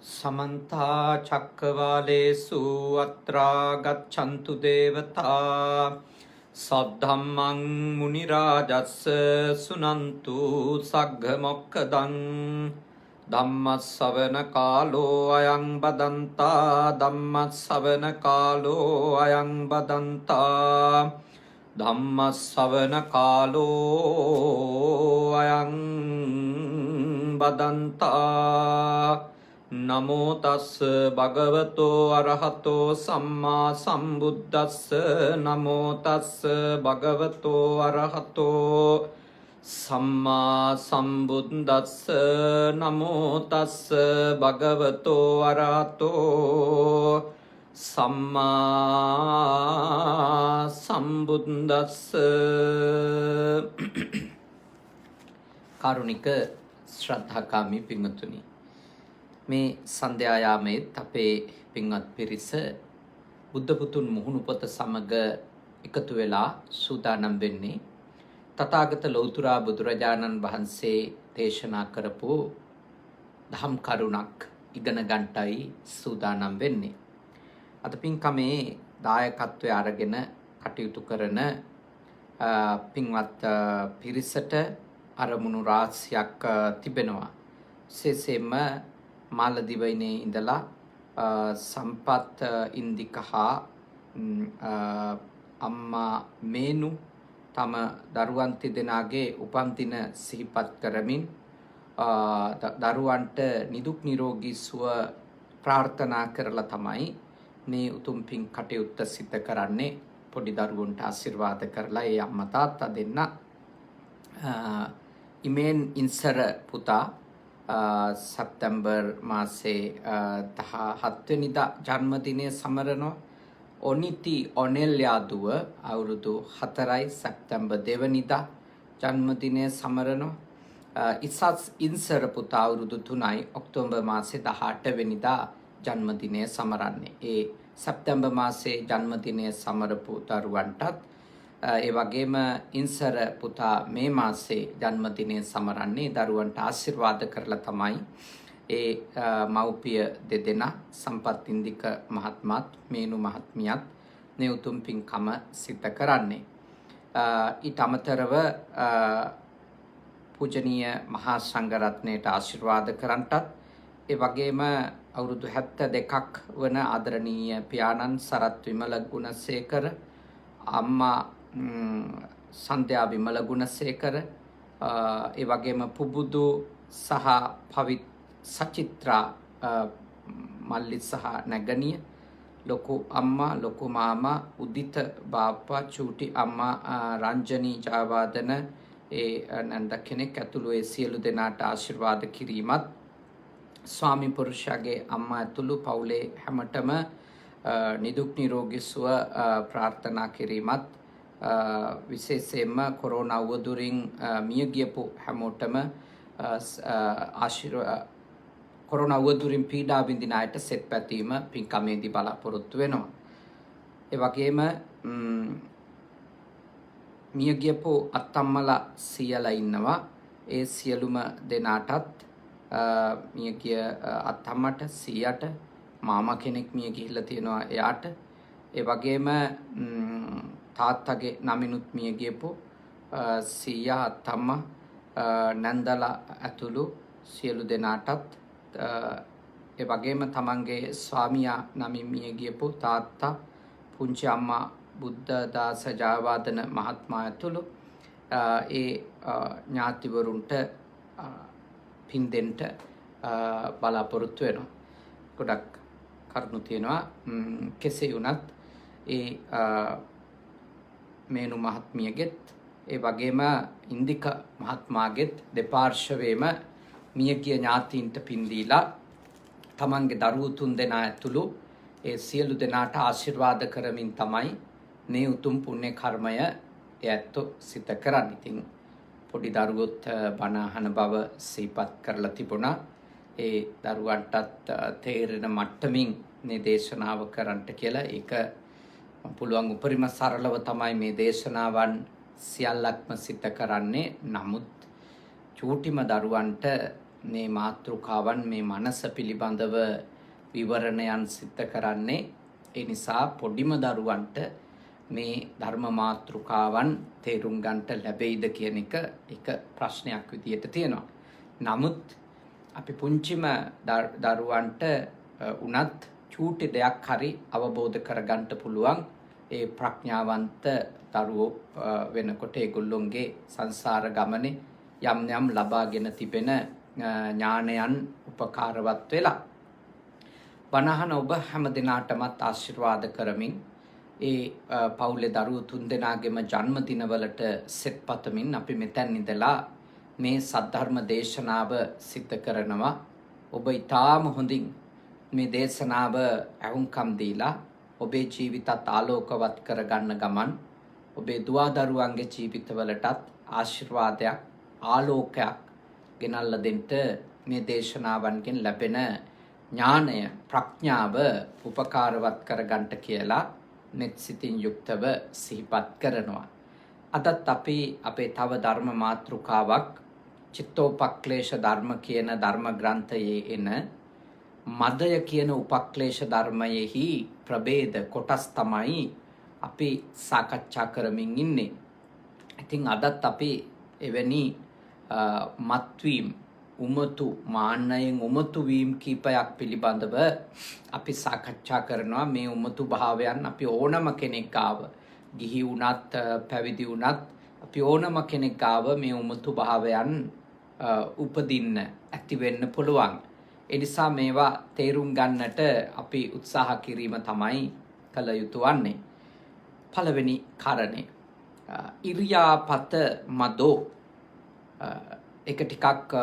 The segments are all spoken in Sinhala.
समन्ता चक्रवालेषु अत्रा गच्छन्तु देवता सद्धम्मं मुनिराजस्य शृण्वन्तु सग्घमोक्खदं धम्मश्रवणकालो अयं बदन्ता धम्मश्रवणकालो अयं बदन्ता धम्मश्रवणकालो अयं बदन्ता नमो तस् भगवतो अरहतो सम्मा सम्बुद्धस्स नमो तस् भगवतो अरहतो सम्मा सम्बुद्धस्स नमो तस् भगवतो अरहतो सम्मा सम्बुद्धस्स कारुणिक श्रद्धाकामी पिंगतुनी මේ සන්ධ්‍යායාමේත් අපේ පින්වත් පිරිස බුද්ධ පුතුන් මුහුණුපොත සමග එකතු වෙලා සූදානම් වෙන්නේ තථාගත ලෞතර බුදුරජාණන් වහන්සේ දේශනා කරපු ධම් කරුණක් ඉගෙන ගන්නටයි සූදානම් වෙන්නේ. අද පින්කමේ දායකත්වය අරගෙන කටයුතු කරන පින්වත් පිරිසට අරමුණු රාශියක් තිබෙනවා. විශේෂයෙන්ම මාලදිවයිනේ ඉඳලා සම්පත් ඉන්දික හා අම්මා මේනු තම දරුවන් තිදෙනාගේ උපන්දින සිහිපත් කරමින් දරුවන්ට නිදුක් නිරෝගී සුව ප්‍රාර්ථනා කරලා තමයි මේ උතුම් පින් කටයුත්ත සිදු කරන්නේ. පොඩි දරුවන්ට ආශිර්වාද කරලා ඒ අම්මා තාත්තා දෙන්න ඉමෙන් ඉන්සර පුතා සැප්තැම්බර් මාසේ 17 වෙනිදා ජන්මදිනය සමරනවා. ඔනිති ඔනෙල්යාදුව අවුරුදු 4යි සැප්තැම්බර් 2 වෙනිදා ජන්මදිනය සමරනවා. ඉසස් ඉන්සර පුතා අවුරුදු 3යි ඔක්තෝබර් මාසේ 18 වෙනිදා ජන්මදිනය සමරන්නේ. ඒ සැප්තැම්බර් මාසේ ජන්මදිනය සමරපු දරුවන්ටත් ඒ වගේම ඉන්සර පුතා මේ මාසේ ජන්මදිනය සමරන්නේ දරුවන්ට ආශිර්වාද කරලා තමයි ඒ මව්පිය දෙදෙනා සම්පත් ඉන්දික මහත්මයාත් මේනු මහත්මියත් මේ උතුම් පින්කම සිද්ධ කරන්නේ. ඊට අමතරව පූජනීය මහා සංඝරත්නයට ආශිර්වාද කරන්නටත් ඒ වගේම අවුරුදු 72ක් වන ආදරණීය පියාණන් සරත් විමල ගුණසේකර අම්මා සන්ධ්‍යා විමල ගුණසේකර ඒ වගේම පුබුදු සහ පවිත් සචිත්‍රා මල්ලි සහ නැගණිය ලොකු අම්මා ලොකු මාමා උදිත බාප්පා චූටි අම්මා රංජනී ජාවාදන ඒ නන්ද කෙනෙක් ඇතුළු ඒ සියලු දෙනාට ආශිර්වාද කිරීමත් ස්වාමි පුරුෂයාගේ අම්මා ඇතුළු පවුලේ හැමතෙම නිදුක් නිරෝගී සුව ප්‍රාර්ථනා කිරීමත් විශේෂයෙන්ම කොරෝනා වදුරින් මිය ගියපු හැමෝටම කොරෝනා වදුරින් පීඩා විඳින අයට සෙත් පැතීම පින්කමේදී බලාපොරොත්තු වෙනවා. ඒ වගේම මිය ගියපු අත්තම්මලා සියලා ඉන්නවා. ඒ සියලුම දෙනාටත් මිය ගිය අත්තම්මට සියට මාමා කෙනෙක් මිය ගිහිල්ලා තියෙනවා එයාට. ඒ වගේම තාත්තගේ නමිනුත් මිය ගියපු සීයා අත්තම්මා නන්දලා ඇතුළු සියලු දෙනාටත් ඒ වගේම තමන්ගේ ස්වාමියා නමින් මිය ගියපු තාත්තා පුංචි අම්මා බුද්ධදාස ජයවර්ධන මහත්මයා ඇතුළු ඒ ඥාතිවරුන්ට පින් දෙන්න බලාපොරොත්තු වෙනවා. ගොඩක් කරුණු තියෙනවා. කෙසේ වුණත් ඒ මේනු මහත්මියගෙත් ඒ වගේම ඉන්දික මහත්මයාගෙත් දෙපාර්ශවයේම මියගිය ඥාතීන්ට පින් දීලා තමන්ගේ දරුවෝ තුන් දෙනා ඇතුළු ඒ සියලු දෙනාට ආශිර්වාද කරමින් තමයි මේ උතුම් පුණ්‍ය කර්මය ඇත්තෝ සිද්ධ කරන්නේ. ඉතින් පොඩි දරුවොත් බණ අහන බව සිහිපත් කරලා තිබුණා. ඒ දරුවන්ටත් තේරෙන මට්ටමින් මේ දේශනාව කරන්නට කියලා ඒක පුළුවන් උපරිම සරලව තමයි මේ දේශනාවන් සියල්ලක්ම සිද්ධ කරන්නේ. නමුත් චූටිම දරුවන්ට මේ මාතෘකාවන් මේ මනස පිළිබඳව විවරණයන් සිද්ධ කරන්නේ. ඒ නිසා පොඩිම දරුවන්ට මේ ධර්ම මාතෘකාවන් තේරුම් ගන්නට ලැබෙයිද කියන එක ප්‍රශ්නයක් විදියට තියෙනවා. නමුත් අපි පුංචිම දරුවන්ට උනත් චූටි දෙයක් හරි අවබෝධ කරගන්න පුළුවන්. ඒ ප්‍රඥාවන්ත දරුවෝ වෙනකොට ඒගොල්ලොන්ගේ සංසාර ගමනේ යම් යම් ලබාගෙන තිබෙන ඥානයන් උපකාරවත් වෙලා වනහන ඔබ හැම දිනාටමත් ආශිර්වාද කරමින් ඒ පවුලේ දරුවෝ තුන්දෙනාගේම ජන්මදිනවලට සෙත් පතමින් අපි මෙතැන් ඉඳලා මේ සද්ධර්ම දේශනාව සිද්ධ කරනවා. ඔබ ඊටාම හොඳින් මේ දේශනාව අහුම්කම් දීලා ඔබේ ජීවිතත් ආලෝකවත් කරගන්න ගමන් ඔබේ දුවා දරුවන්ගේ ජීවිතවලටත් ආශිර්වාදයක් ආලෝකයක් ගෙනල්ලා දෙන්න මේ දේශනාවන්ගෙන් ලැබෙන ඥානය ප්‍රඥාව උපකාරවත් කරගන්නට කියලා මෙත් සිතින් යුක්තව සිහිපත් කරනවා. අදත් අපි අපේ තව ධර්ම මාතෘකාවක් චිත්තෝපක්ලේශ ධර්ම කියන ධර්ම ග්‍රන්ථයේ එන මදය කියන උපක්ලේශ ධර්මයෙහි ප්‍රභේද කොටස් තමයි අපි සාකච්ඡා කරමින් ඉන්නේ. ඉතින් අදත් අපි එවැනි මත්වීම් උමතු මාන්නයෙන් උමතු වීම කීපයක් පිළිබඳව අපි සාකච්ඡා කරනවා. මේ උමතු භාවයන් අපි ඕනම කෙනෙක් ගාව ගිහි වුණත් පැවිදි වුණත් අපි ඕනම කෙනෙක් ගාව මේ උමතු භාවයන් උපදින්න ඇති වෙන්න පුළුවන්. ඒ නිසා මේවා තේරුම් ගන්නට අපි උත්සාහ කිරීම තමයි කළ යුතු වන්නේ. පළවෙනි කාරණේ ඉරියාපත මදෝ. ඒක ටිකක්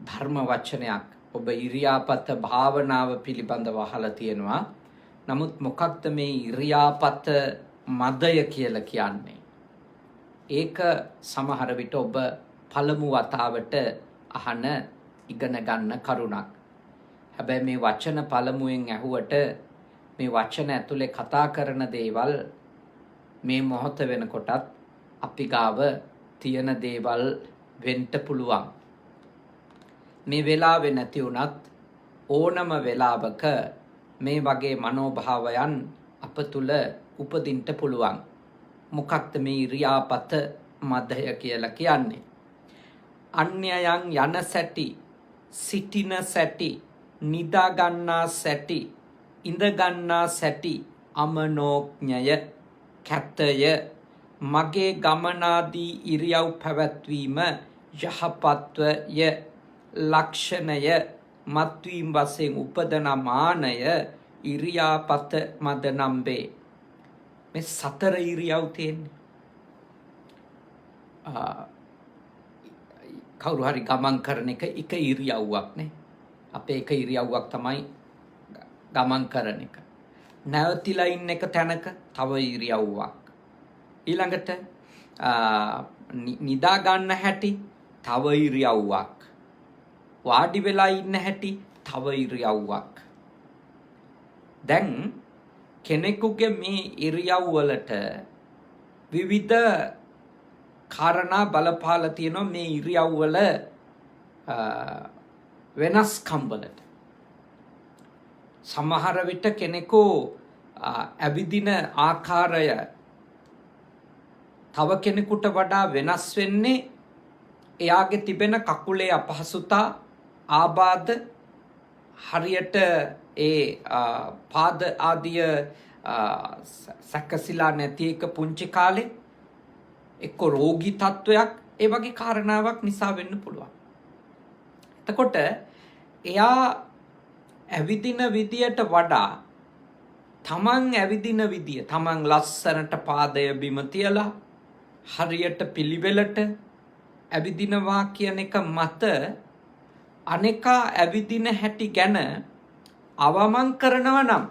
ධර්ම වචනයක්. ඔබ ඉරියාපත භාවනාව පිළිබඳව අහලා තියෙනවා. නමුත් මොකක්ද මේ ඉරියාපත මදය කියලා කියන්නේ? ඒක සමහර විට ඔබ පළමු වතාවට අහන ඉගෙන ගන්න කරුණක්. හැබැයි මේ වචන පළමුවෙන් ඇහුවට මේ වචන ඇතුලේ කතා කරන දේවල් මේ මොහොත වෙනකොටත් අපි ගාව තියෙන දේවල් වෙන්න පුළුවන්. මේ වෙලාවේ නැති වුණත් ඕනම වෙලාවක මේ වගේ මනෝභාවයන් අප තුල උපදින්න පුළුවන්. මොකක්ද මේ ඉරියාපත මදය කියලා කියන්නේ? අන්‍යයන් යන සැටි, සිටින සැටි, නිදා ගන්නා සැටි, ඉඳ ගන්නා සැටි, අමනෝඥය, කැතය, මගේ ගමනාදී ඉරියව් පැවැත්වීම, යහපත්වය, ලක්ෂණය, මත්වීම් වශයෙන් උපදන මානය ඉරියාපත මද නම්බේ. මේ සතර ඉරියව් තියෙන්නේ. කවුරු හරි ගමන් කරන එක ඉරියව්වක් නේ. අපේ එක ඉරියව්වක් තමයි ගමන් කරන එක. නැවතිලා ඉන්න එක තැනක තව ඉරියව්වක්. ඊළඟට නිදා ගන්න හැටි තව ඉරියව්වක්. වාඩි වෙලා ඉන්න හැටි තව ඉරියව්වක්. දැන් කෙනෙකුගේ මේ ඉරියව් වලට විවිධ කාරණා බලපාලා තියෙනවා මේ ඉරියව් වල වෙනස්කම් වලට. සමහර විට කෙනෙකු ඇවිදින ආකාරය තව කෙනෙකුට වඩා වෙනස් වෙන්නේ එයාගේ තිබෙන කකුලේ අපහසුතා, ආබාධ, හරියට ඒ පාද ආදිය සැකසීලා නැති එක පුංචි කාලේ එක්ක රෝගී තත්වයක්, ඒ වගේ කාරණාවක් නිසා වෙන්න පුළුවන්. එතකොට එයා ඇවිදින විදියට වඩා තමන් ඇවිදින විදිය, තමන් ලස්සනට පාදය බිම තියලා හරියට පිළිවෙලට ඇවිදිනවා කියන එක මත අනේකා ඇවිදින හැටි ගැන අවමන් කරනවා නම්,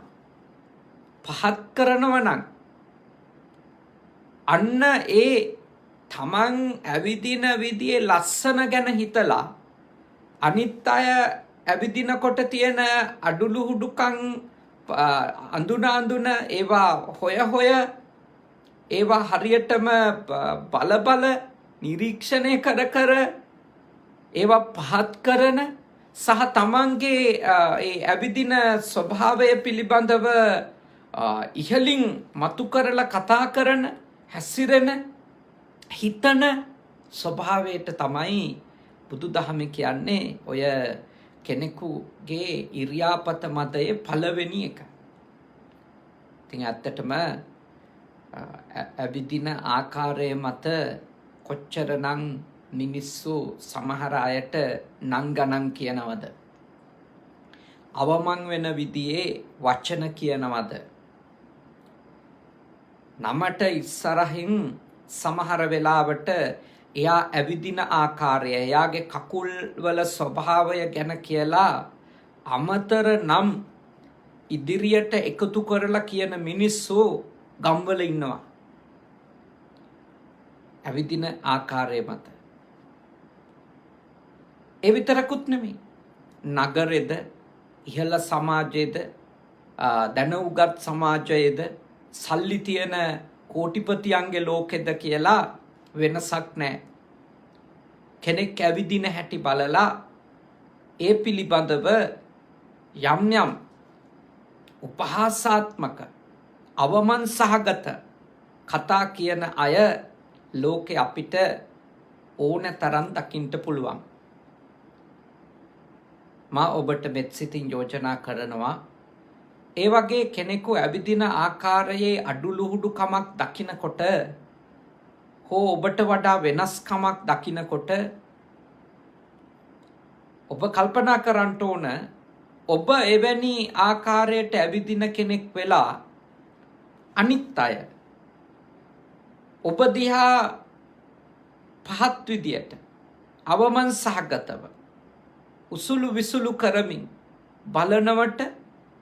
පහත් කරනවා නම්, අන්න ඒ තමන් ඇවිදින විදියේ ලස්සන ගැන හිතලා අනිත් අය ඇවිදිනකොට තියෙන අඩුලුහුඩුකම් අඳුන ඒවා හොය ඒවා හරියටම බල නිරීක්ෂණය කර ඒවා පහත් කරන සහ තමන්ගේ ඒ ඇවිදින ස්වභාවය පිළිබඳව ඉහලින් මතු කරලා කතා කරන හැසිරෙන හිතන ස්වභාවයට තමයි බුදුදහම කියන්නේ ඔය කෙනෙකුගේ ඉරියාපත මතයේ පළවෙනි එක. ඉතින් ඇත්තටම ඇවිදින ආකාරය මත කොච්චරනම් මිනිස්සු සමහර අයට නම් ගණන් කියනවද? අවමන් වෙන විදිහේ වචන කියනවද? නමට ඉස්සරහින් සමහර වෙලාවට එයා ඇවිදින ආකාරය, එයාගේ කකුල් වල ස්වභාවය ගැන කියලා අමතර නම් ඉදිරියට එකතු කරලා කියන මිනිස්සු ගම්වල ඉන්නවා. ඇවිදින ආකාරය මත. ඒ විතරකුත් නෙමෙයි. නගරෙද, ඉහළ සමාජයේද, දැනුගත් සමාජයේද, සල්ලි තියෙන කෝටිපතියන්ගේ ලෝකෙද කියලා වෙනසක් නැහැ. කෙනෙක් ඇවිදින හැටි බලලා ඒ පිළිබඳව යම් යම් උපහාසාත්මක අවමන් සහගත කතා කියන අය ලෝකේ අපිට ඕන තරම් දකින්න පුළුවන්. මා ඔබට මෙත් සිතින් යෝජනා කරනවා ඒ වගේ කෙනෙකු ඇවිදින ආකාරයේ අඩුලුහුඩුකමක් දකිනකොට හෝ ඔබට වඩා වෙනස්කමක් දකිනකොට ඔබ කල්පනා කරන්න ඕන ඔබ එවැනි ආකාරයට ඇවිදින කෙනෙක් වෙලා අනිත් අය ඔබ දිහා පහත් විදියට අවමන් සහගතව උසුළු විසුළු කරමින් බලනවට,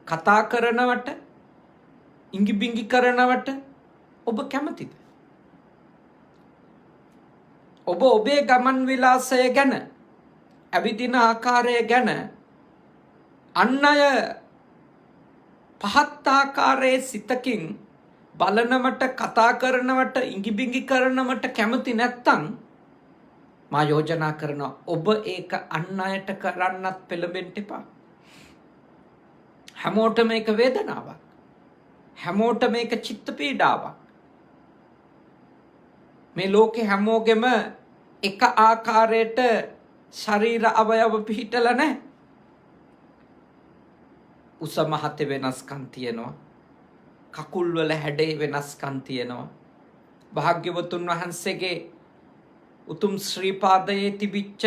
කතා කරනවට, ඉඟි බිඟි කරනවට ඔබ කැමතිද? ඔබ ඔබේ ගමන් විලාසය ගැන, ඇවිදින ආකාරය ගැන අන් අය පහත් ආකාරයේ සිතකින් බලනවට, කතා කරනවට, ඉඟි බිඟි කරනවට කැමති නැත්තම් මා යෝජනා කරනවා ඔබ ඒක අන් අයට කරන්නත් පෙළඹෙන්න එපා. හැමෝටම මේක වේදනාවක්. හැමෝටම මේක චිත්ත පීඩාවක්. මේ ලෝකේ හැමෝගෙම එක ආකාරයට ශරීර අවයව පිහිටලා නැහැ. උස මහත වෙනස්කම් තියෙනවා. කකුල් වල හැඩේ වෙනස්කම් තියෙනවා. භාග්‍යවතුන් වහන්සේගේ උතුම් ශ්‍රී පාදයේ තිබිච්ච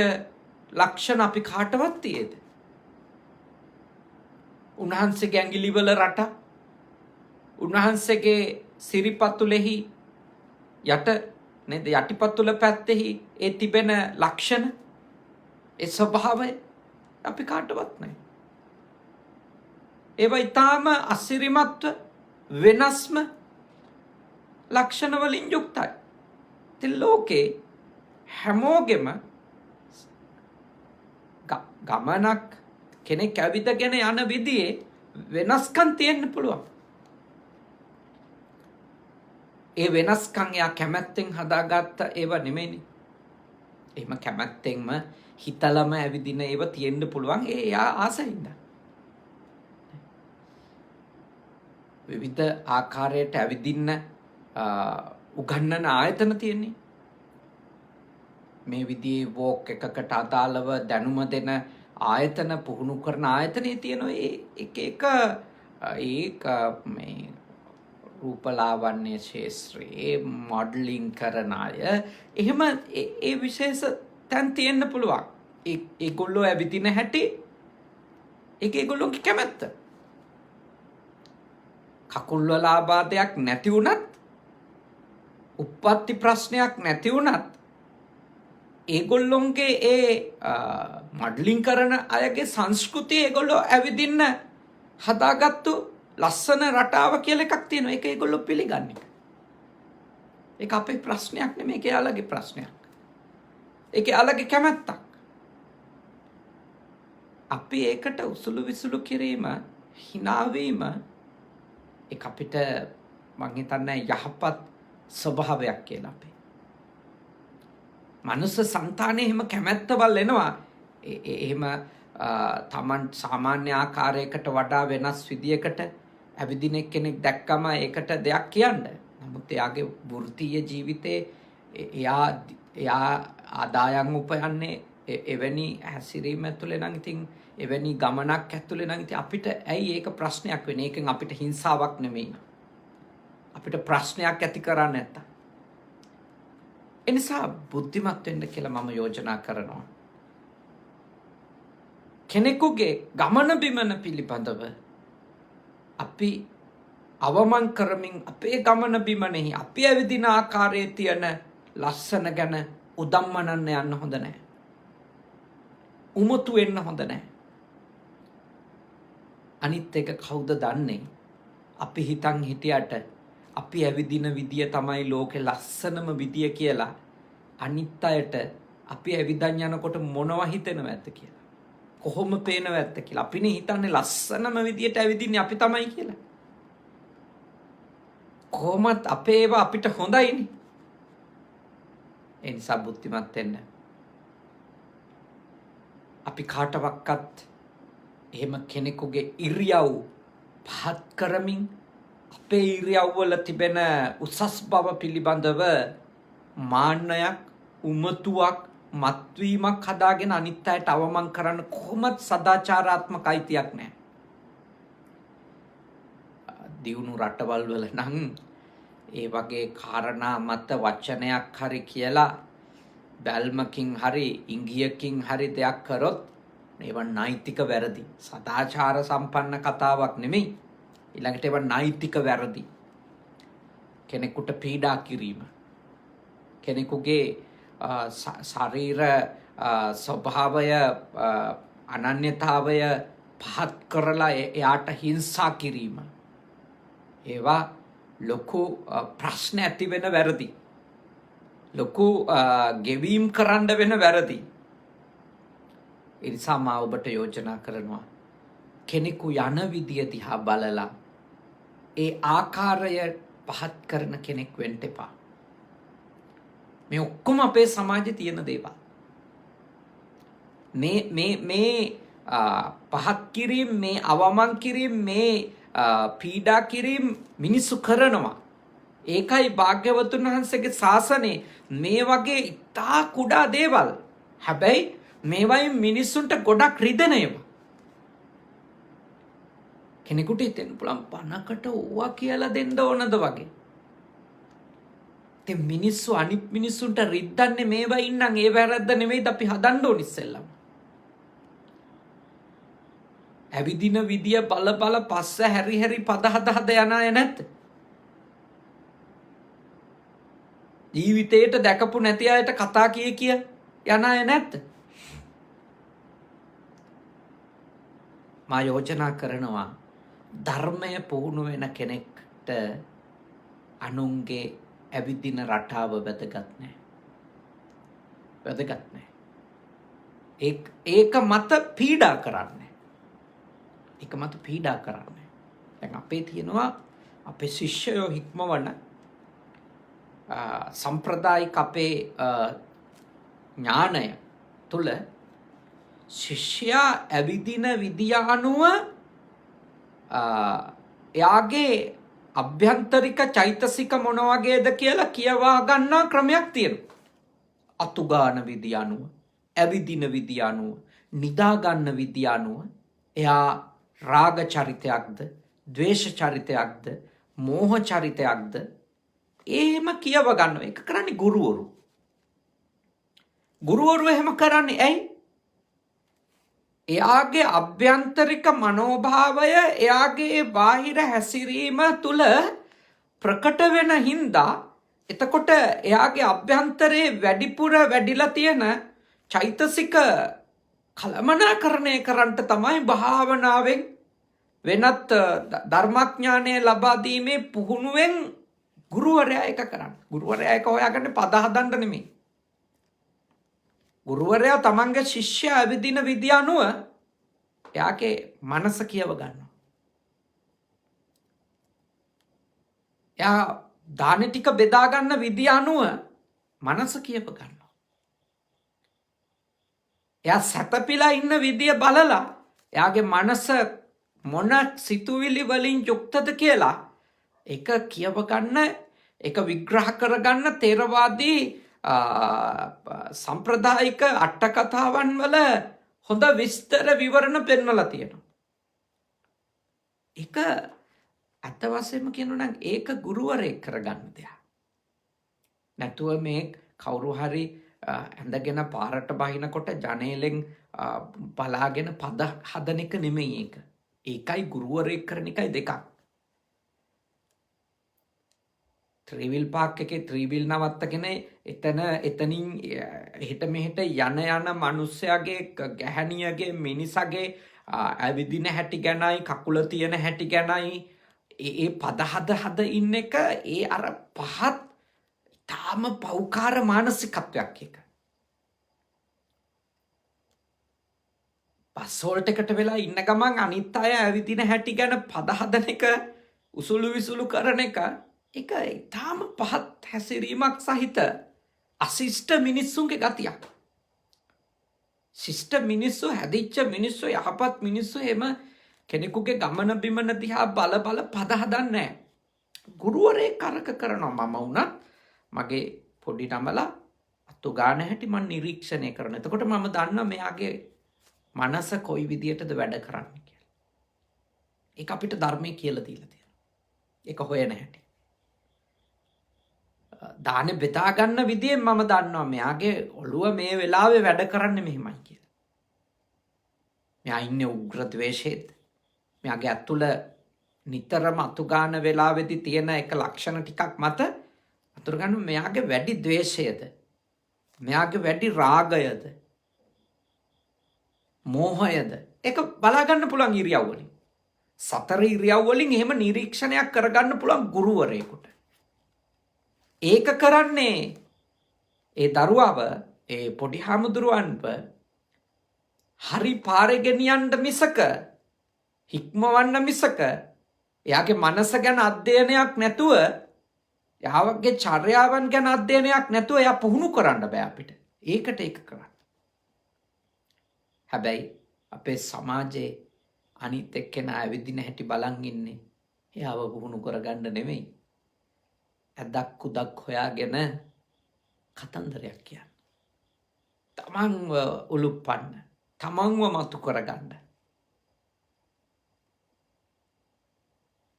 ලක්ෂණ අපි කාටවත් තියේද? උන්වහන්සේගේ ඇඟිලිවල රට, උන්වහන්සේගේ සිරිපතුලෙහි යට නේද යටිපතුල පැත්තෙහි ඒ තිබෙන ලක්ෂණ, ඒ ස්වභාවය අපි කාටවත් නැහැ. ඒවා ඊටාම අසිරිමත්ව වෙනස්ම ලක්ෂණ වලින් යුක්තයි. ඉතින් ලෝකේ හැමෝගෙම ගමනක් කෙනෙක් ඇවිදගෙන යන විදිහේ වෙනස්කම් තියෙන්න පුළුවන්. ඒ වෙනස්කම් යා කැමැත්තෙන් හදාගත්ත ඒවා නෙමෙයිනේ. එහෙම කැමැත්තෙන්ම හිතලම ඇවිදින ඒවා තියෙන්න පුළුවන්. ඒ යා ආසෙින්ද. විවිධ ආකාරයට ඇවිදින්න උගන්නන ආයතන තියෙන්නේ. මේ විදිහේ වෝක් එකකට අදාළව දැනුම දෙන ආයතන, පුහුණු කරන ආයතනයේ තියෙනවා එක මේ රූපලාවන්‍ය ශාස්ත්‍රයේ මොඩලින් කරන අය. එහෙම ඒ විශේෂ තැන් තියෙන්න පුළුවන්. ඒගොල්ලෝ ඇවිදින හැටි ඒක ඒගොල්ලෝගේ කැමැත්ත. කකුල් වල ආබාධයක් නැති වුණත්, උප්පත්ති ප්‍රශ්නයක් නැති වුණත් ඒගොල්ලොන්ගේ ඒ මොඩලින් කරන අයගේ සංස්කෘතිය ඒගොල්ලෝ ඇවිදින්න හදාගත්තු ලස්සන රටාව කියලා එකක් තියෙනවා. ඒක ඒගොල්ලෝ පිළිගන්නේ. ඒක අපේ ප්‍රශ්නයක් නෙමෙයි. ඒක යාළගේ ප්‍රශ්නයක්. ඒක යාළගේ කැමැත්තක්. අපි ඒකට උසුළු විසුළු කිරීම, hina වීම ඒක අපිට මං හිතන්නේ යහපත් ස්වභාවයක් කියලා අපි. මනුස්ස సంతානේ එහෙම කැමැත්තවල් එනවා. එහෙම තමන් සාමාන්‍ය ආකාරයකට වඩා වෙනස් විදියකට ඇවිදින කෙනෙක් දැක්කම ඒකට දෙයක් කියන්න. නමුත් එයාගේ වෘත්තීය ජීවිතේ එයා ආදායම් උපයන්නේ එවැනි හැසිරීම ඇතුලේ නම් ඉතින් එවැනි ගමනක් ඇතුලේ නම් ඉතින් අපිට ඇයි ඒක ප්‍රශ්නයක් වෙන්නේ? ඒකෙන් අපිට හිංසාවක් නෙමෙයි. අපිට ප්‍රශ්නයක් ඇති කරන්නේ නැත්තම්. ඒ නිසා බුද්ධිමත් වෙන්න කියලා මම යෝජනා කරනවා. කෙනෙකුගේ ගමන බිමන පිළිබඳව අපි අවමන් කරමින් අපේ ගමන බිමනෙහි අපි ඇවිදින ආකාරයේ තියෙන ලස්සන ගැන උදම්මනන්න යන්න හොඳ නැහැ. උමතු වෙන්න හොඳ නැහැ. අනිත් එක කවුද දන්නේ? අපි හිතන් හිටියට අපි ඇවිදින විදිය තමයි ලෝකේ ලස්සනම විදිය කියලා අනිත් අයට අපි ඇවිදන් යනකොට මොනවා හිතෙනව ඇත්ද කියලා. කොහොම පේනව ඇත්ද කියලා. අපිනේ හිතන්නේ ලස්සනම විදියට ඇවිදින්නේ අපි තමයි කියලා. කොහොමත් අපේ ඒවා අපිට හොඳයිනේ. ඒ නිසා බුද්ධිමත් වෙන්න. අපි කාටවත් එහෙම කෙනෙකුගේ ඉරියව් පහත් කරමින් අපේ ඉරියව් වල තිබෙන උසස් බව පිළිබඳව මාන්නයක්, උමතුවක්, මත්වීමක් හදාගෙන අනිත් අයට අවමන් කරන්න කොහොමත් සදාචාරාත්මක අයිතියක් නැහැ. දියුණු රටවල් වල නම් ඒ වගේ කාරණා මත වචනයක් හරි කියලා බැල්මකින් හරි ඉංගියකින් හරි දෙයක් කරොත් ඒවා නෛතික වැරදි. සදාචාර සම්පන්න කතාවක් නෙමෙයි. ඊළඟට ඒවා නෛතික වැරදි. කෙනෙකුට පීඩා කිරීම, කෙනෙකුගේ ශරීර ස්වභාවය අනන්‍යතාවය පහත් කරලා එයාට හිංසා කිරීම, ඒවා ලොකු ප්‍රශ්න ඇති වෙන වැරදි. ලොකු ගෙවීම් කරන්න වෙන වැරදි. ඒ නිසා මා ඔබට යෝජනා කරනවා කෙනෙකු යන විදිය දිහා බලලා ඒ ආකාරය පහත් කරන කෙනෙක් වෙන්න එපා. මේ ඔක්කොම අපේ සමාජයේ තියෙන දේවල්. මේ පහත් කිරීම, මේ අවමන් කිරීම, මේ පීඩා කිරීම මිනිස්සු කරනවා. ඒකයි භාග්‍යවතුන් වහන්සේගේ ශාසනයේ මේ වගේ ඉතා කුඩා දේවල්. හැබැයි මේවයින් මිනිස්සුන්ට ගොඩක් රිදෙනවා. කෙනෙකුට හිතෙන්න පුළුවන් පණකට ඕවා කියලා දෙන්න ඕනද වගේ. ඉතින් මිනිස්සු අනිත් මිනිස්සුන්ට රිද්දන්නේ මේවා ඉන්නම් ඒ වැරද්ද නෙවෙයිද අපි හදන්න ඕන ඉස්සෙල්ලම. ඇවිදින විදිය බල බල පස්ස හැරි හැරි පද හද යන අය නැද්ද? ජීවිතේට දැකපු නැති අයට කතා කිය යන අය නැද්ද? මා යෝජනා කරනවා ධර්මය පුහුණු වෙන කෙනෙක්ට අනුන්ගේ ඇවිදින රටාව වැදගත් නැහැ. වැදගත් නැහැ. ඒක මත පීඩා කරන්නේ. ඒක මත පීඩා කරන්නේ. දැන් අපේ තියෙනවා අපේ ශිෂ්‍යයෝ හික්මවන සම්ප්‍රදායික අපේ ඥානය තුල ශිෂ්‍යයා ඇවිදින විදිය අනුව එයාගේ අභ්‍යන්තරික චෛතසික මොන වගේද කියලා කියවා ගන්නා ක්‍රමයක් තියෙනවා. අතුගාන විදිය අනුව, ඇවිදින විදිය අනුව, නිදා ගන්න විදිය අනුව එයා රාග චරිතයක්ද, ද්වේෂ චරිතයක්ද, මෝහ චරිතයක්ද එහෙම කියව ගන්නවා. ඒක කරන්නේ ගුරුවරු. ගුරුවරු එහෙම කරන්නේ ඇයි? එයාගේ අභ්‍යන්තරික මනෝභාවය එයාගේ බාහිර හැසිරීම තුල ප්‍රකට වෙන හින්දා එතකොට එයාගේ අභ්‍යන්තරයේ වැඩිපුර වැඩිලා තියෙන චෛතසික කලමනාකරණය කරන්නට තමයි භාවනාවෙන් වෙනත් ධර්මඥානය ලබා දීමේ පුහුණුවෙන් ගුරුවරයා එක කරන්නේ. ගුරුවරයා එක හොයාගන්නේ පද හදන්න නෙමෙයි. ගුරුවරයා තමන්ගේ ශිෂ්‍යයා ඇවිදින විදිය අනුව එයාගේ මනස කියව ගන්නවා. එයා දාන ටික බෙදා ගන්න විදිය අනුව මනස කියව ගන්නවා. එයා සැතපීලා ඉන්න විදිය බලලා එයාගේ මනස මොන සිතුවිලි වලින් යුක්තද කියලා ඒක කියව ගන්න, ඒක විග්‍රහ කරගන්න තේරවාදී සම්ප්‍රදායික අට කතාවන් වල හොඳ විස්තර විවරණ පෙන්වලා තියෙනවා. ඒක අත වශයෙන්ම කියනවා නම් ඒක ගුරුවරයෙක් කරගන්න දෙයක්. නැතුව මේ කවුරු හරි ඇඳගෙන පාරට බහිනකොට ජනේලෙන් බලාගෙන පද හදන එක නෙමෙයි ඒක. ඒකයි ගුරුවරයෙක් කරන එකයි දෙකක්. ත්‍රිවිල් පාක් එකේ ත්‍රිවිල් නවත්තගෙන එතනින් එහෙට මෙහෙට යන මිනිස්සයාගේ ගැහණියගේ මිනිසගේ ඇවිදින හැටි ගැනයි කකුල තියෙන හැටි ගැනයි ඒ පද හද ඉන්න එක ඒ අර පහත් තාම පෞකාර මානසිකත්වයක් එක. බස්වලට එකට වෙලා ඉන්න ගමන් අනිත් අය ඇවිදින හැටි ගැන පද හදන එක උසුළු විසුළු කරන එක ඒක ඊටාම පහත් හැසිරීමක් සහිත අශිෂ්ට මිනිස්සුන්ගේ ගතියක්. ශිෂ්ට මිනිස්සු හැදිච්ච මිනිස්සු යහපත් මිනිස්සු එහෙම කෙනෙකුගේ ගමන බිමන දිහා බල පද හදන්නේ නැහැ. ගුරුවරයෙක් කරක කරනවා. මම වුණත් මගේ පොඩි නමලා අතු ගාන හැටි මම නිරීක්ෂණය කරන. එතකොට මම දන්නවා මෙයාගේ මනස කොයි විදියටද වැඩ කරන්නේ කියලා. ඒක අපිට ධර්මයේ කියලා දීලා තියෙනවා. ඒක හොයන හැටි. දානේ බෙදා ගන්න විදියෙන් මම දන්නවා මෙයාගේ ඔළුව මේ වෙලාවේ වැඩ කරන්නේ මෙහෙමයි කියලා. මෙයා ඉන්නේ උග්‍ර ද්වේෂයේද. මෙයාගේ අතුල නිතරම අතු ගන්න වෙලාවේදී තියෙන එක ලක්ෂණ ටිකක් මත අතුර ගන්න මෙයාගේ වැඩි ද්වේෂයද. මෙයාගේ වැඩි රාගයද. මෝහයද. ඒක බලා ගන්න පුළුවන් ඉරියව් වලින්. සතර ඉරියව් වලින් එහෙම නිරීක්ෂණයක් කරගන්න පුළුවන් ගුරුවරයෙකුට. ඒක කරන්නේ ඒ දරුවව ඒ පොඩි හාමුදුරුවන්ව හරි පාරේ ගෙනියන්න මිසක හික්මවන්න මිසක එයාගේ මනස ගැන අධ්‍යයනයක් නැතුව එයාගේ චර්යාවන් ගැන අධ්‍යයනයක් නැතුව එයා පුහුණු කරන්න බෑ අපිට. ඒකට ඒක කරන්න. හැබැයි අපේ සමාජයේ අනිත් එක්කෙනා ඇවිදින හැටි බලන් ඉන්නේ එයාව පුහුණු කරගන්න නෙමෙයි. ඇදක් කුදක් හොයාගෙන කතන්දරයක් කියන්න. තමන්ව උලුප්පන්න. තමන්ව මතු කරගන්න.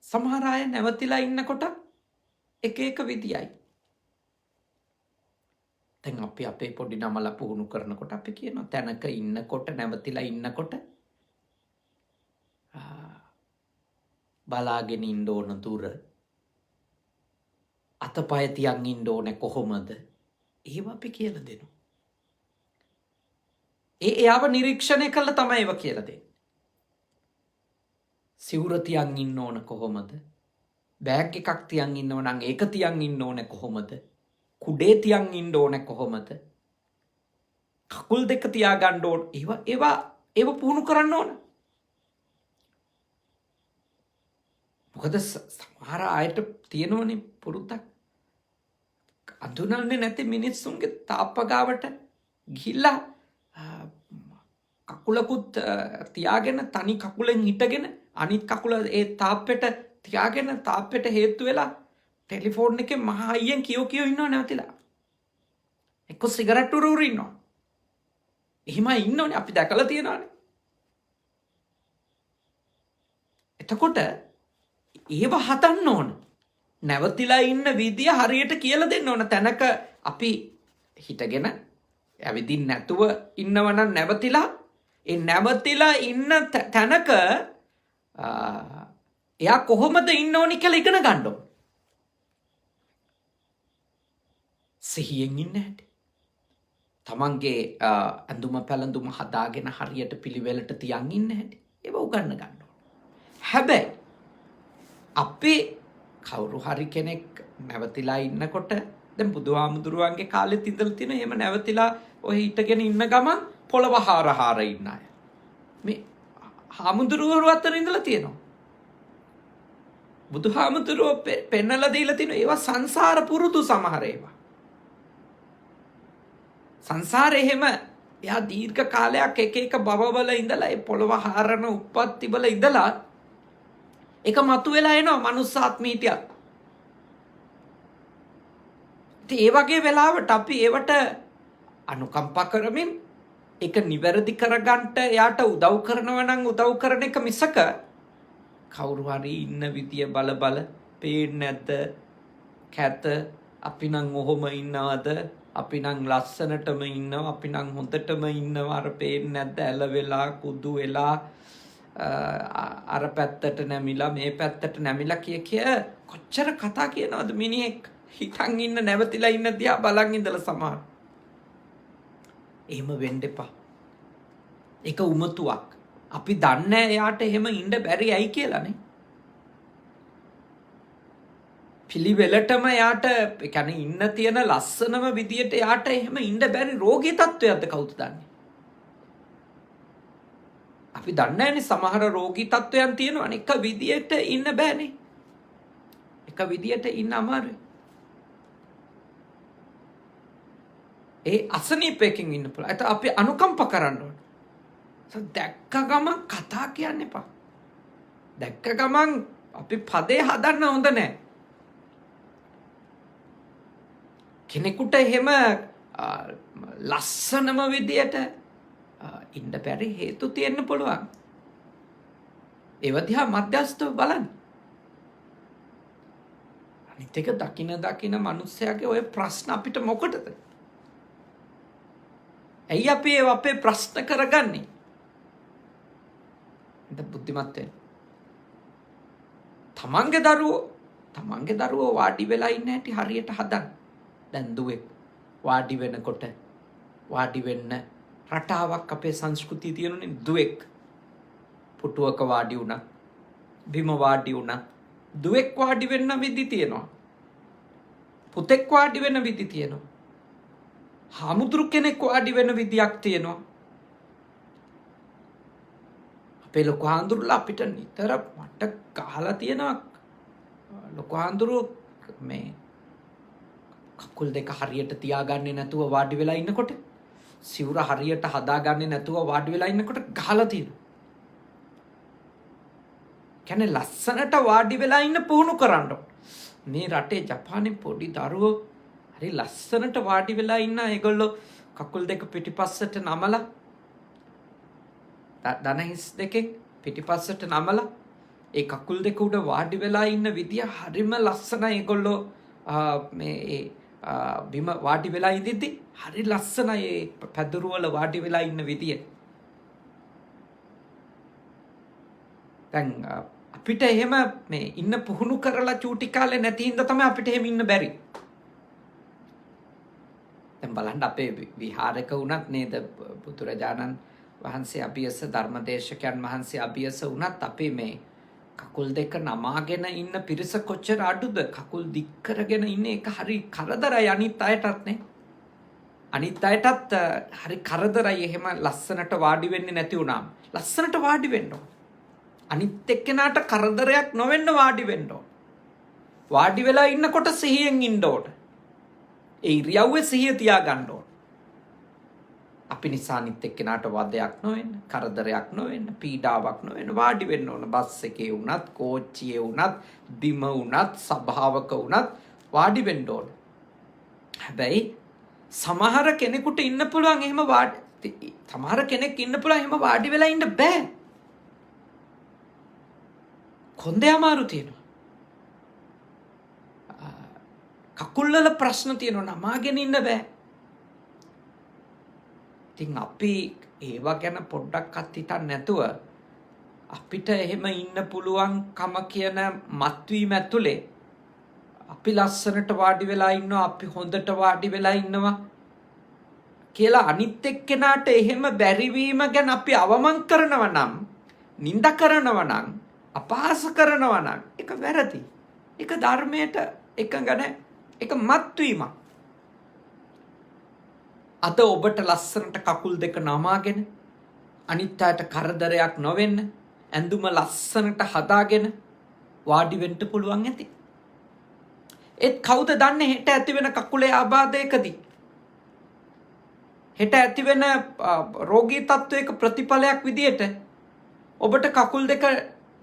සමහර අය නැවතිලා ඉන්නකොට එක විදියයි. දැන් අපි අපේ පොඩි නමලා පුහුණු කරනකොට අපි කියනවා තැනක ඉන්නකොට නැවතිලා ඉන්නකොට බලාගෙන ඉන්න ඕන දුර. අතපය තියන් ඉන්න ඕනේ කොහොමද? ඒව අපි කියලා දෙනවා. එයාව නිරීක්ෂණය කළා තමයි ඒව කියලා දෙන්නේ. සිවුර තියන් ඉන්න ඕන කොහොමද? බෑග් එකක් තියන් ඉන්නව නම් ඒක තියන් ඉන්න ඕනේ කොහොමද? කුඩේ තියන් ඉන්න ඕනේ කොහොමද? කකුල් දෙක තියාගන්න ඕන. ඒව පුහුණු කරන්න ඕන. මොකද සමහර අයට තියෙනවනේ පුරුද්දක්. අඳුනන්නේ නැති මිනිස්සුන්ගේ තාප්ප ගාවට ගිහිල්ලා කකුලකුත් තියාගෙන තනි කකුලෙන් හිටගෙන අනිත් කකුල ඒ තාප්පෙට තියාගෙන තාප්පෙට හේතු වෙලා ටෙලිෆෝන් එකේ මහා අයියෙන් කියෝ ඉන්නව නැවතිලා. එක්ක සිගරට් උරු ඉන්නවා. එහෙමයි ඉන්නෝනේ අපි දැකලා තියෙනවානේ. එතකොට ඒව හදන්න ඕන. නැවතිලා ඉන්න විදිය හරියට කියලා දෙන්න ඕන. තැනක අපි හිටගෙන ඇවිදින් නැතුව ඉන්නවනම් නැවතිලා ඒ නැවතිලා ඉන්න තැනක එයා කොහොමද ඉන්න ඕනි කියලා ඉගෙන ගන්න ඕන. සිහියෙන් ඉන්න හැටි. තමන්ගේ ඇඳුම පැළඳුම හදාගෙන හරියට පිළිවෙලට තියන් ඉන්න හැටි. ඒව උගන්න ගන්න ඕන. හැබැයි අපි කවුරු හරි කෙනෙක් නැවතිලා ඉන්නකොට දැන් බුදුහාමුදුරුවන්ගේ කාලෙත් ඉඳලා තියෙන එහෙම නැවතිලා ඔය හිටගෙන ඉන්න ගමන් පොළව හාර ඉන්න අය. මේ හාමුදුරුවෝ අතර ඉඳලා තියෙනවා. බුදුහාමුදුරුවෝ පෙන්නලා දීලා තියෙන ඒවා සංසාර පුරුදු සමහර ඒවා. සංසාරේ එහෙම එයා දීර්ඝ කාලයක් එක බවවල ඉඳලා ඒ පොළව හරන උප්පත්තිවල ඉඳලා ඒක මතුවෙලා එනවා මනුස්සාත්මී හිටියත්. ඉතින් ඒ වගේ වෙලාවට අපි ඒවට අනුකම්පා කරමින් ඒක නිවැරදි කරගන්න එයාට උදව් කරනවා නම් උදව් කරන එක මිසක කවුරු හරි ඉන්න විදිය බල පේන්නේ නැද්ද කැත අපි නම් ඔහොම ඉන්නවද අපි නම් ලස්සනටම ඉන්නවා අපි නම් හොඳටම ඉන්නවා අර පේන්නේ නැද්ද ඇල වෙලා කුදු වෙලා අර පැත්තට නැමිලා මේ පැත්තට නැමිලා කිය කොච්චර කතා කියනවද මිනිහෙක් හිතන් ඉන්න නැවතිලා ඉන්න දිහා බලන් ඉඳලා සමහර. එහෙම වෙන්න එපා. ඒක උමතුවක්. අපි දන්නේ එයාට එහෙම ඉන්න බැරි ඇයි කියලානේ. පිළිවෙලටම එයාට يعني ඉන්න තියෙන ලස්සනම විදියට එයාට එහෙම ඉන්න බැරි රෝගී තත්ත්වයක්ද කවුද දන්නේ? අපි දන්නේ නැනේ සමහර රෝගී තත්ත්වයන් තියෙනවා එක විදියට ඉන්න බෑනේ. එක විදියට ඉන්න අමාරුයි. ඒ අසනීපයෙන් ඉන්න පුළුවන්. ඒත් අපි අනුකම්ප කරන්න ඕන. දැක්ක ගමන් කතා කියන්න එපා. දැක්ක ගමන් අපි පදේ හදන්න හොඳ නැහැ. කෙනෙකුට එහෙම ලස්සනම විදියට ඉන්න බැරි හේතු තියෙන්න පුළුවන්. ඒව දිහා මධ්‍යස්ථව බලන්න. අනිත් එක දකින මිනිස්සයාගේ ඔය ප්‍රශ්න අපිට මොකටද? ඇයි අපි ඒව අපේ ප්‍රශ්න කරගන්නේ? ඉත බුද්ධිමත් වෙන්න. තමන්ගේ දරුවෝ වාඩි වෙලා ඉන්න හැටි හරියට හදන්න. දැන් දුවෙක් වාඩි වෙනකොට වාඩි වෙන්න රටාවක් අපේ සංස්කෘතිය තියෙනුනේ. දුවෙක් පුටුවක වාඩි වුණා, බිම වාඩි වුණා. දුවෙක් වාඩි වෙන්න විදි තියෙනවා. පුතෙක් වාඩි වෙන්න විදි තියෙනවා. හාමුදුරු කෙනෙක් වාඩි වෙන විදියක් තියෙනවා. අපේ ලොකු හාමුදුරුවෝ අපිට නිතර මට ගහලා තියෙනවා. ලොකු හාමුදුරුවෝ මේ කකුල් දෙක හරියට තියාගන්නේ නැතුව වාඩි වෙලා ඉන්නකොට, සිවුර හරියට හදාගන්නේ නැතුව වාඩි වෙලා ඉන්නකොට ගහලා තියෙනවා. කියන්නේ ලස්සනට වාඩි වෙලා ඉන්න පුහුණු කරන්න. මේ රටේ ජපානයේ පොඩි දරුවෝ හරි ලස්සනට වාඩි වෙලා ඉන්න. ඒගොල්ලෝ කකුල් දෙක පිටිපස්සට නමලා දන හිස් දෙකෙන් පිටිපස්සට නමලා ඒ කකුල් දෙක උඩ වාඩි වෙලා ඉන්න විදිය හරිම ලස්සනයි. ඒගොල්ලෝ මේ බිම වාඩි වෙලා ඉඳිද්දි හරි ලස්සනයි ඒ පැදුරු වල වාඩි වෙලා ඉන්න විදිය. දැන් අපිට එහෙම මේ ඉන්න පුහුණු කරලා චූටි කාලේ නැති හින්දා තමයි අපිට එහෙම ඉන්න බැරි. දැන් බලන්න අපේ විහාරක වුණත් නේද බුදුරජාණන් වහන්සේ අභියස ධර්මදේශකයන් වහන්සේ අභියස වුණත් අපේ මේ කකුල් දෙක නමාගෙන ඉන්න පිරිස කොච්චර අඩුද? කකුල් දික් කරගෙන ඉන්නේ ඒක හරි කරදරයි අනිත් අයටත් නේ. අනිත් අයටත් හරි කරදරයි එහෙම ලස්සනට වාඩි වෙන්නේ නැති වුණාම. ලස්සනට වාඩි වෙන්න ඕන. අනිත් එක්කෙනාට කරදරයක් නොවෙන්න වාඩි වෙන්න ඕන. වාඩි වෙලා ඉන්නකොට සිහියෙන් ඉන්න ඕන. ඒ ඉරියව්වේ සිහිය තියාගන්න ඕන. අපි නිසා අනිත් එක්කෙනාට වදයක් නොවෙන්න, කරදරයක් නොවෙන්න, පීඩාවක් නොවෙන්න වාඩි වෙන්න ඕන. බස් එකේ වුණත්, කෝච්චියේ වුණත්, බිම වුණත්, සභාවක වුණත් වාඩි වෙන්න ඕන. හැබැයි සමහර කෙනෙකුට ඉන්න පුළුවන් එහෙම සමහර කෙනෙක් ඉන්න පුළුවන් එහෙම වාඩි වෙලා ඉන්න බෑ. කොන්දේ අමාරු තියෙනවා. කකුල් වල ප්‍රශ්න තියෙනවා, නමාගෙන ඉන්න බෑ. ඉතින් අපි ඒවා ගැන පොඩ්ඩක්වත් හිතන්නේ නැතුව අපිට එහෙම ඉන්න පුළුවන්කම කියන මත්වීම ඇතුලේ අපි ලස්සනට වාඩි වෙලා ඉන්නවා, අපි හොඳට වාඩි වෙලා ඉන්නවා කියලා අනිත් එක්කෙනාට එහෙම බැරිවීම ගැන අපි අවමන් කරනවා නම්, නිඳ කරනවා නම්, අපහාස කරනවා නම් ඒක වැරදි. ඒක ධර්මයට එකඟ නැහැ. ඒක මත්වීමක්. අද ඔබට ලස්සනට කකුල් දෙක නමාගෙන අනිත් අයට කරදරයක් නොවෙන්න ඇඳුම ලස්සනට හදාගෙන වාඩි වෙන්න පුළුවන් ඇති. ඒත් කවුද දන්නේ හෙට ඇති වෙන කකුලේ ආබාධයකදී හෙට ඇති වෙන රෝගී තත්ත්වයක ප්‍රතිඵලයක් විදියට ඔබට කකුල් දෙක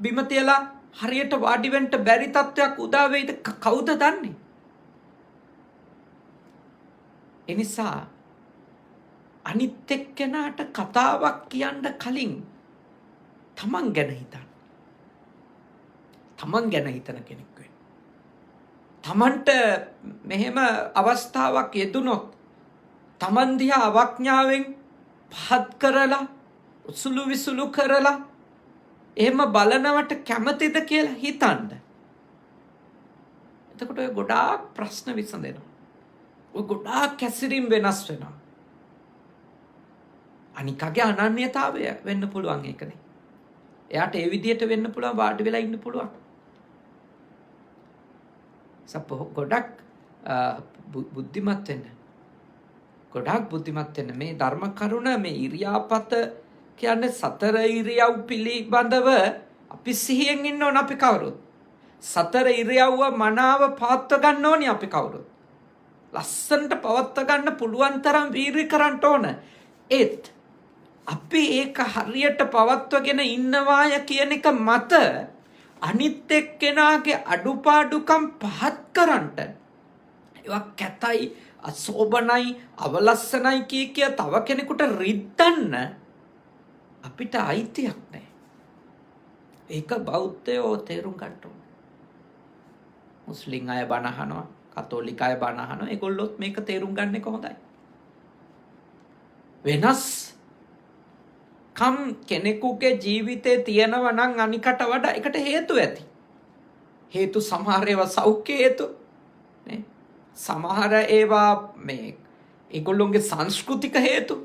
බිම තියලා හරියට වාඩි වෙන්න බැරි තත්ත්වයක් උදා වෙයිද කවුද දන්නේ? ඒ නිසා අනිත් එක්කෙනාට කතාවක් කියන්න කලින් තමන් ගැන හිතන්න. තමන් ගැන හිතන කෙනෙක් වෙන්න. තමන්ට මෙහෙම අවස්ථාවක් යෙදුනොත් තමන් දිහා අවඥාවෙන් පහත් කරලා උසුළු විසුළු කරලා එහෙම බලනවට කැමතිද කියලා හිතන්න. එතකොට ඔය ගොඩාක් ප්‍රශ්න විසඳෙනවා. ඔය ගොඩාක් කැසිරීම් වෙනස් වෙනවා. අනිකගේ අනන්‍යතාවය වෙන්න පුළුවන් ඒකනේ. එයාට ඒ විදිහට වෙන්න පුළුවන් වාඩි වෙලා ඉන්න පුළුවන්. ගොඩක් බුද්ධිමත් වෙන්න. ගොඩාක් බුද්ධිමත් වෙන්න. මේ ධර්ම කරුණ මේ ඉරියාපත කියන්නේ සතර ඉරියව් පිළිබඳව අපි සිහියෙන් ඉන්න ඕන අපි කවුරුත්. සතර ඉරියව්ව මනාව පවත්ව ගන්න ඕනි අපි කවුරුත්. ලස්සනට පවත්ව ගන්න පුළුවන් තරම් වීරිය කරන්න ඕන. ඒත් අපි ඒක හරියට පවත්වගෙන ඉන්නවාය කියන එක මත අනිත් එක්කෙනාගේ අඩුපාඩුකම් පහත් කරන්නට ඒවා කැතයි අසෝබනයි අවලස්සනයි කිය තව කෙනෙකුට රිද්දන්න අපිට අයිතියක් නැහැ. ඒක බෞද්ධයෝ තේරුම් ගන්න ඕන. මුස්ලිම් අය බණ අහනවා, කතෝලික අය බණ අහනවා. ඒගොල්ලොත් මේක තේරුම් ගන්න එක හොඳයි. වෙනස් කම් කෙනෙකුගේ ජීවිතේ තියෙනවා නම් අනිකට වඩා ඒකට හේතු ඇති. හේතු සමහර ඒවා සෞඛ්‍ය හේතු නේ. සමහර ඒවා මේ ඒගොල්ලොන්ගේ සංස්කෘතික හේතු.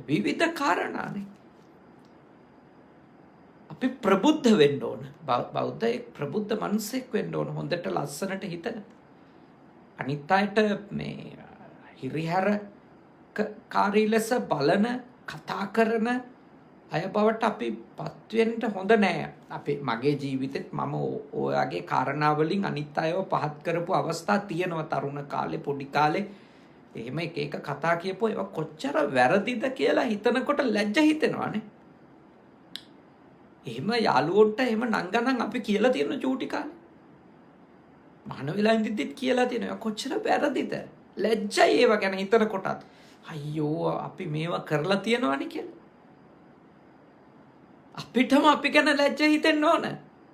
විවිධ කාරණානේ. අපි ප්‍රබුද්ධ වෙන්න ඕන. බෞද්ධයෙක් ප්‍රබුද්ධ මිනිසෙක් වෙන්න ඕන. හොඳට ලස්සනට හිතන. අනිත් අයට මේ හිරිහැර කාරී ලෙස බලන කතා කරන අය බවට අපි පත් වෙන්න හොඳ නෑ. අපි මගේ ජීවිතෙත් මම ඔයගේ කාරණා වලින් අනිත් අයව පහත් කරපු අවස්ථා තියෙනවා තරුණ කාලේ පොඩි කාලේ. එහෙම එක කතා කියපුවා ඒවා කොච්චර වැරදිද කියලා හිතනකොට ලැජ්ජ හිතෙනවානේ. එහෙම යාළුවොන්ට එහෙම නංගනම් අපි කියලා තියෙන චූටි කාලේ. මහාන වෙලා ඉඳිද්දිත් කියලා තියෙනවා කොච්චර වැරදිද. ලැජ්ජයි ඒව ගැන හිතනකොටත්. අයියෝ අපි මේවා කරලා තියෙනවනේ කියලා. අපිටම අපි ගැන ලැජ්ජ හිතෙන්න ඕන.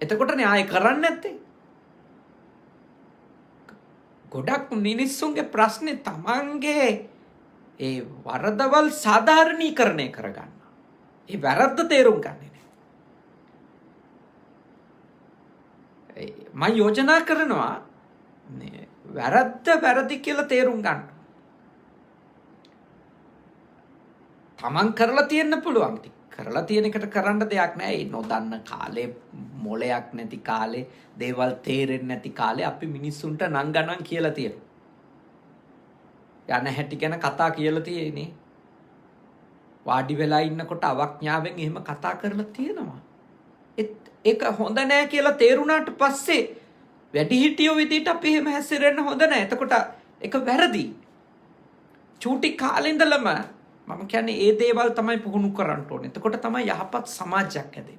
එතකොටනේ ආයෙ කරන්නේ නැත්තේ. ගොඩක් මිනිස්සුන්ගේ ප්‍රශ්නේ තමන්ගේ ඒ වරදවල් සාධාරණීකරණය කරගන්න. ඒ වැරද්ද තේරුම් ගන්නේ නැහැ. මම යෝජනා කරනවා වැරද්ද වැරදි කියලා තේරුම් ගන්න. තමන් කරලා තියෙන්න පුළුවන්. කරලා තියෙන එකට කරන්න දෙයක් නැහැ. ඒ නොදන්න කාලේ මොලයක් නැති කාලේ දේවල් තේරෙන්නේ නැති කාලේ අපි මිනිස්සුන්ට නංගනම් කියලා තියෙනවා. යන හැටි ගැන කතා කියලා තියෙන්නේ. වාඩි වෙලා ඉන්නකොට අවඥාවෙන් එහෙම කතා කරලා තියෙනවා. ඒක හොඳ නෑ කියලා තේරුණාට පස්සේ වැඩිහිටියෝ විදිහට අපි එහෙම හැසිරෙන්න හොඳ නෑ. එතකොට ඒක වැරදි. චූටි කාලේ ඉඳලම මම කියන්නේ ඒ දේවල් තමයි පුහුණු කරන්න ඕනේ. එතකොට තමයි යහපත් සමාජයක් හැදෙන්නේ.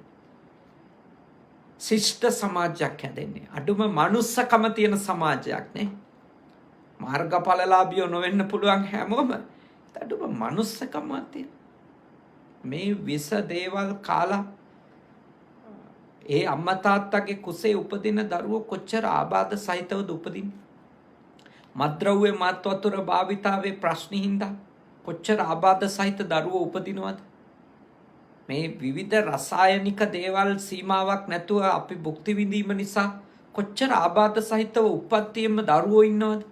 ශිෂ්ට සමාජයක් හැදෙන්නේ. අඩුම මනුස්සකම තියෙන සමාජයක් නේ. මාර්ගඵලලාභියෝ නොවෙන්න පුළුවන් හැමෝම. අඩුම මනුස්සකම තියෙන. මේ විස දේවල් කාලා ඒ අම්මා තාත්තගේ කුසේ උපදින දරුවෝ කොච්චර ආබාධ සහිතවද උපදින්නේ. මත්ද්‍රව්‍ය මත් වතුර භාවිතාවේ ප්‍රශ්න හින්දා කොච්චර ආබාධ සහිත දරුවෝ උපදිනවද. මේ විවිධ රසායනික දේවල් සීමාවක් නැතුව අපි භුක්ති විඳීම නිසා කොච්චර ආබාධ සහිතව උපත්තියෙම දරුවෝ ඉන්නවද.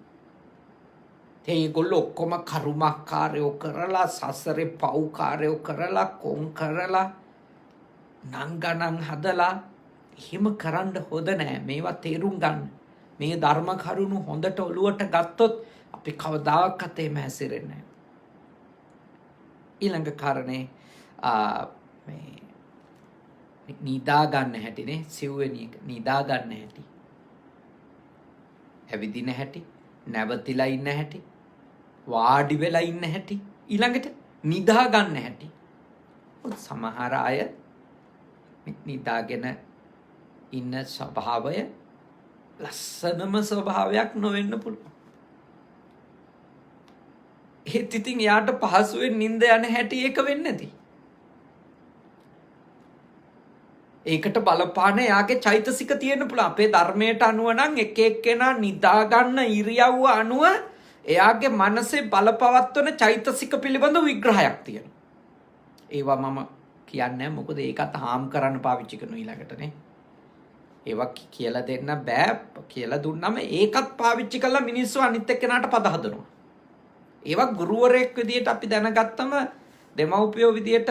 ඒගොල්ලෝ ඔක්කොම කරුමක්කාරයෝ කරලා සසරේ පව්කාරයෝ කරලා කොන් කරලා නංගනන් හදලා එහෙම කරන්න හොඳ නෑ. මේවා තේරුම් ගන්න. මේ ධර්ම කරුණු හොඳට ඔලුවට ගත්තොත් අපි කවදාකවත් එහෙම හැසිරෙන්නේ නෑ. ඊළඟ කාරණේ මේ නිදා ගන්න හැටිනේ. සිව්වෙනි එක නිදා ගන්න හැටි. ඇවිදින හැටි, නැවතිලා ඉන්න හැටි. වාඩි වෙලා ඉන්න හැටි, ඊළඟට නිදා ගන්න හැටි. සමහර අය නිදාගෙන ඉන්න ස්වභාවය ලස්සනම ස්වභාවයක් නොවෙන්න පුළුවන්. ඒත් ඉතින් එයාට පහසුවෙන් නිින්ද යන හැටි ඒක වෙන්නේ නැති. ඒකට බලපාන එයාගේ චෛතසික තියෙන්න පුළුවන්. අපේ ධර්මයට අනුව නම් එක එක්කෙනා නිදා ගන්න ඉරියව්ව අනුව එයාගේ මනසේ බලපවත්වන චෛතසික පිළිබඳ විග්‍රහයක් තියෙනවා. ඒවා මම කියන්නේ මොකද ඒකත් හාම් කරන්න පාවිච්චි කරන ඊළඟටනේ. ඒවා කියලා දෙන්න බෑ. කියලා දුන්නම ඒකත් පාවිච්චි කරලා මිනිස්සු අනිත් එක්කෙනාට පද හදනවා. ඒවා ගුරුවරයෙක් විදියට අපි දැනගත්තම දෙමව්පියෝ විදියට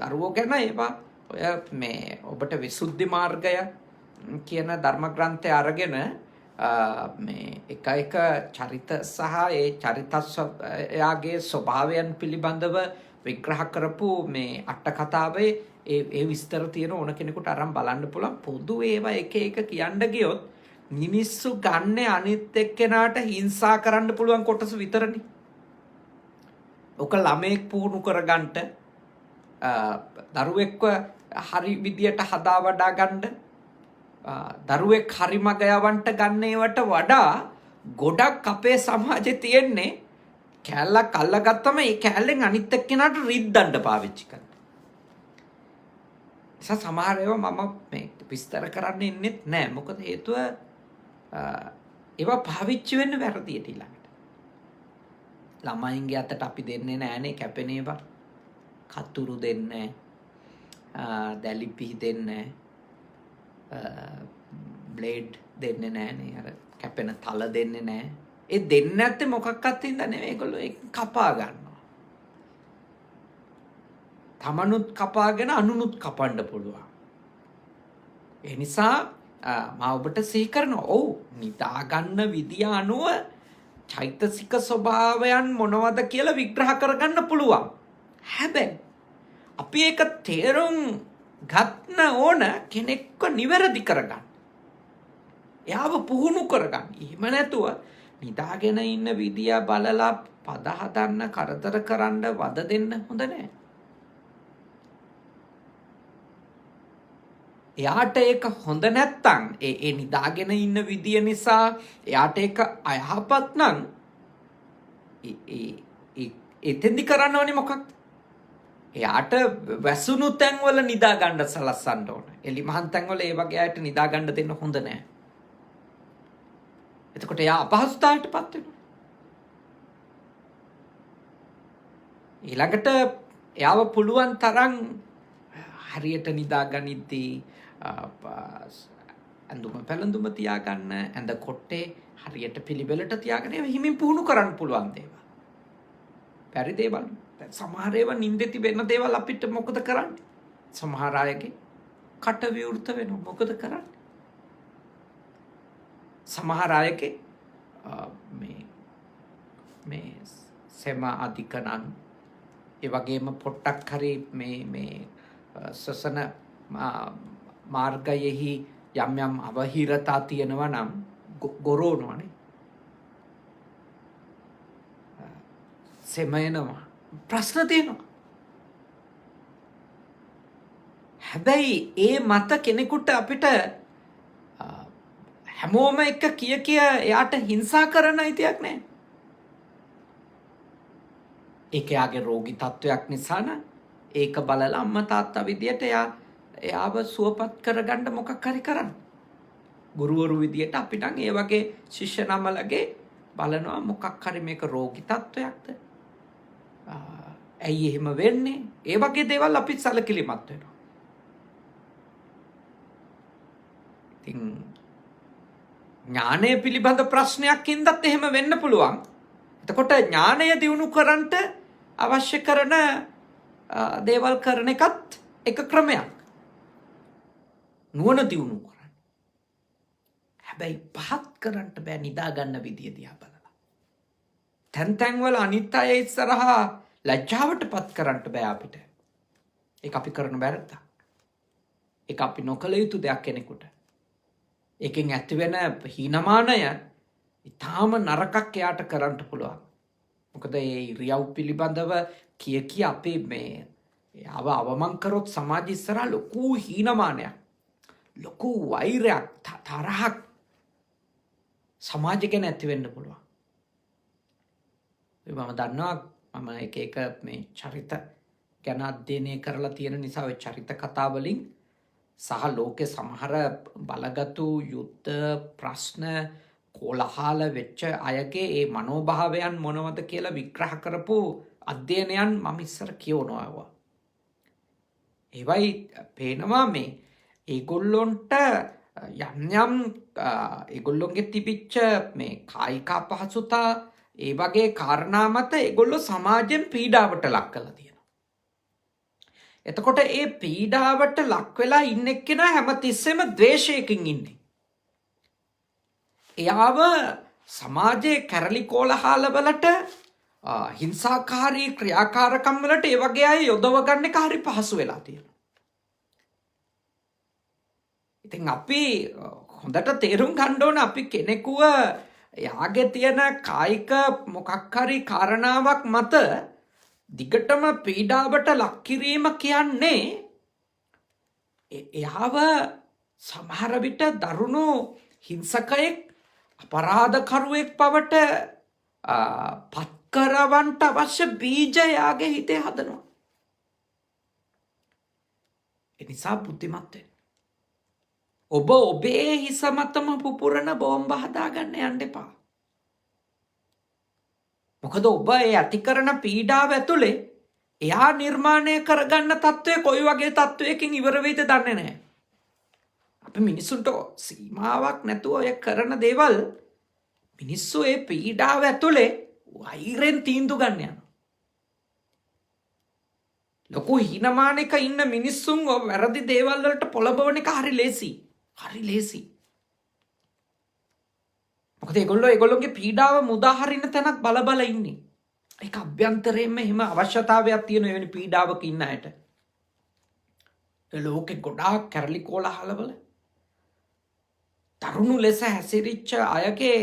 දරුවෝ ගැන ඒවා ඔය මේ ඔබට විසුද්ධි මාර්ගය කියන ධර්ම ග්‍රන්ථය අරගෙන මේ එක එක චරිත සහ ඒ චරිතස්වයාගේ ස්වභාවයන් පිළිබඳව විග්‍රහ කරපු මේ අට කතාවේ ඒ විස්තර තියෙන ඕන කෙනෙකුට අරන් බලන්න පුළුවන්. පොදු ඒවා එක එක කියන්න ගියොත් මිනිස්සු ගන්න අනිත් එක්කෙනාට හිංසා කරන්න පුළුවන් කොටස විතරනේ. ඔක ළමෙක් පුහුණු කරගන්නට දරුවෙක්ව හරි විදියට හදා වඩා ගන්න දරුවෙක් හරි මග යවන්න ගන්න ඒවට වඩා ගොඩක් අපේ සමාජයේ තියෙන්නේ කැලලක් අල්ලගත්තම ඒ කැලලෙන් අනිත් එක්කෙනාට රිද්දන්න පාවිච්චි කරනවා. නිසා සමහර ඒවා මම මේ විස්තර කරන්න ඉන්නෙත් නෑ. මොකද හේතුව ඒවා පාවිච්චි වෙන්න වැරදියට ඊළඟට. ළමයින්ගේ අතට අපි දෙන්නේ නෑනේ කැපෙන ඒවා. කතුරු දෙන්නේ දැලිපිහි දෙන්නේ බ්ලේඩ් දෙන්නේ නෑනේ. අර කැපෙන තල දෙන්නේ නෑ. ඒ දෙන්නේ නැත්තේ මොකක්වත් හින්දා නෙමෙයි. ඒගොල්ලෝ ඒක කපා ගන්නවා. තමනුත් කපාගෙන අනුනුත් කපන්න පුළුවන්. ඒ නිසා මම ඔබට සිහි කරනවා. ඔව් නිදා ගන්න විදිය අනුව චෛතසික ස්වභාවයන් මොනවද කියලා විග්‍රහ කරගන්න පුළුවන්. හැබැයි අපි ඒක තේරුම් ගන්න ඕන කෙනෙක්ව නිවැරදි කරගන්න. එයාව පුහුණු කරගන්න. එහෙම නැතුව නිදාගෙන ඉන්න විදිය බලලා පද හදන්න කරදර කරන්න වද දෙන්න හොඳ නැහැ. එයාට ඒක හොඳ නැත්තම් ඒ නිදාගෙන ඉන්න විදිය නිසා එයාට ඒක අයහපත් නම් එතෙන්දි කරන්න ඕනේ මොකක්ද? එයාට වැසුණු තැන්වල නිදා ගන්න සලස්සන්න ඕන. එලි මහන් තැන්වල ඒ වගේ අයට නිදා ගන්න දෙන්න හොඳ නැහැ. එතකොට එයා අපහසුතාවයටපත් වෙනවා. ඊළඟට එයාව පුළුවන් තරම් හරියට නිදා ගනිද්දී ඇඳුම පැළඳුම තියාගන්න, ඇඳ කොට්ටේ හරියට පිළිවෙලට තියාගෙන ඒව හිමින් පුහුණු කරන්න පුළුවන් දේවල්. බැරි දේවල්. සමහර ඒවා නිින්දෙති වෙන දේවල් අපිට මොකද කරන්නේ? සමහර අයගේ කට විවෘත වෙනවා. මොකද කරන්නේ? සමහර අයගේ මේ සෙම අධික නම් ඒ වගේම පොට්ටක් හරි මේ සසන මාර්ගයෙහි යම් යම් අවහිරතා තියෙනවා නම් ගොරෝනවනේ. සෙමයනවා. ප්‍රශ්න තියෙනවා. හැබැයි ඒ මත කෙනෙකුට අපිට හැමෝම එක කිය එයාට හිංසා කරන්න අයිතියක් නැහැ. ඒක එයාගේ රෝගී තත්වයක් නිසා නම් ඒක බලලා අම්මා තාත්තා විදියට එයාව සුවපත් කරගන්න මොකක් හරි කරන්න. ගුරුවරු විදියට අපි නම් ඒ වගේ ශිෂ්‍ය නමලගේ බලනවා මොකක් හරි මේක රෝගී තත්වයක්ද? ඇයි එහෙම වෙන්නේ? ඒ වගේ දේවල් අපි සැලකිලිමත් වෙනවා. ඉතින් ඥානය පිළිබඳ ප්‍රශ්නයක් හින්දාත් එහෙම වෙන්න පුළුවන්. එතකොට ඥානය දියුණු කරන්නට අවශ්‍ය කරන දේවල් කරන එකත් එක ක්‍රමයක්. නුවණ දියුණු කරන්න. හැබැයි පහත් කරන්න බෑ නිදා ගන්න විදිය දිහා බලලා. තැන් වල අනිත් අය ඉස්සරහා ලැජ්ජාවටපත් කරන්න බෑ අපිට. ඒක අපි කරන වැරද්දක්. ඒක අපි නොකළ යුතු දෙයක් කෙනෙකුට. ඒකෙන් ඇතිවෙන හීනමානය ඊටාම නරකක් එයාට කරන්න පුළුවන්. මොකද ඒ ඉරියව් පිළිබඳව කිය අපේ මේ අවමන් කරොත් සමාජ ඉස්සරහා ලොකු හීනමානයක්, ලොකු වෛරයක්, තරහක් සමාජ ගැන ඇති වෙන්න පුළුවන්. මම දන්නවා මම එක මේ චරිත ගැන අධ්‍යයනය කරලා තියෙන නිසා ඔය චරිත කතා වලින් සහ ලෝකේ සමහර බලගතු යුද්ධ ප්‍රශ්න කොලහල වෙච්ච අයගේ ඒ මනෝභාවයන් මොනවද කියලා විග්‍රහ කරපු අධ්‍යයනයන් මම ඉස්සර කියවනවා. ඒවයි පේනවා මේ ඒගොල්ලොන්ට යම් ඒගොල්ලොන්ගේ තිබිච්ච මේ කායික අපහසුතා ඒ වගේ කාරණා මත ඒගොල්ලෝ සමාජයෙන් පීඩාවට ලක් කරලා තියෙනවා. එතකොට ඒ පීඩාවට ලක් වෙලා ඉන්න එක්කෙනා හැමතිස්සෙම ද්වේෂයකින් ඉන්නේ. එයාව සමාජයේ කැරලි කෝලහල වලට හිංසාකාරී ක්‍රියාකාරකම් වලට ඒ වගේ අය යොදව ගන්න එක හරි පහසු වෙලා තියෙනවා. ඉතින් අපි හොඳට තේරුම් ගන්න ඕන අපි කෙනෙකුව එයාගේ තියෙන කායික මොකක් හරි කාරණාවක් මත දිගටම පීඩාවට ලක් කිරීම කියන්නේ එයාව සමහර විට දරුණු හිංසකයෙක් අපරාධකරුවෙක් බවට පත්කරවන්ට අවශ්‍ය බීජ එයාගේ හිතේ හදනවා. එනිසා බුද්ධිමත් වෙන්න. ඔබ ඔබේ හිස මතම පුපුරන බෝම්බ හදාගන්න යන්න එපා. මොකද ඔබ ඒ ඇති කරන පීඩාව ඇතුලේ එයා නිර්මාණය කරගන්න තත්ත්වය කොයි වගේ තත්ත්වයකින් ඉවර වෙයිද දන්නේ නැහැ. අපි මිනිස්සුන්ට සීමාවක් නැතුව ඔය කරන දේවල් මිනිස්සු ඒ පීඩාව ඇතුලේ වෛරෙන් තීන්දුව ගන්න යනවා. ලොකු හිනමානයක ඉන්න මිනිස්සුන් ඔය වැරදි දේවල් වලට පොළඹවන එක හරි ලේසි. හරි ලේසි. මොකද ඒගොල්ලෝගේ පීඩාව මුදා හරින්න තැනක් බල ඉන්නේ. ඒක අභ්‍යන්තරයෙන්ම එහෙම අවශ්‍යතාවයක් තියෙන එවැනි පීඩාවක ඉන්න අයට. ඒ ලෝකෙ ගොඩාක් කැරලි කෝලහලවල තරුණු ලෙස හැසිරිච්ච අයගේ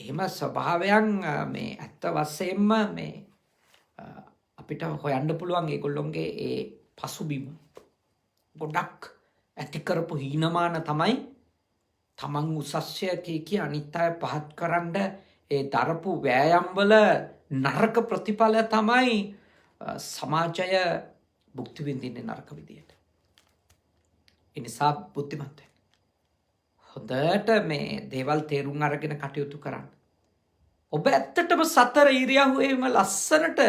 එහෙම ස්වභාවයන් මේ ඇත්ත වශයෙන්ම මේ අපිට හොයන්න පුළුවන් ඒගොල්ලොන්ගේ ඒ පසුබිම ගොඩක් ඇති කරපු හීනමාන තමයි තමන් උසස්ය කී අනිත් අය පහත් කරන්න ඒ දරපු වෑයම්වල නරක ප්‍රතිඵල තමයි සමාජය භුක්ති විඳින්නේ නරක විදියට. ඒ නිසා බුද්ධිමත් වෙන්න. හොඳට මේ දේවල් තේරුම් අරගෙන කටයුතු කරන්න. ඔබ ඇත්තටම සතර ඉරියව්වෙම ලස්සනට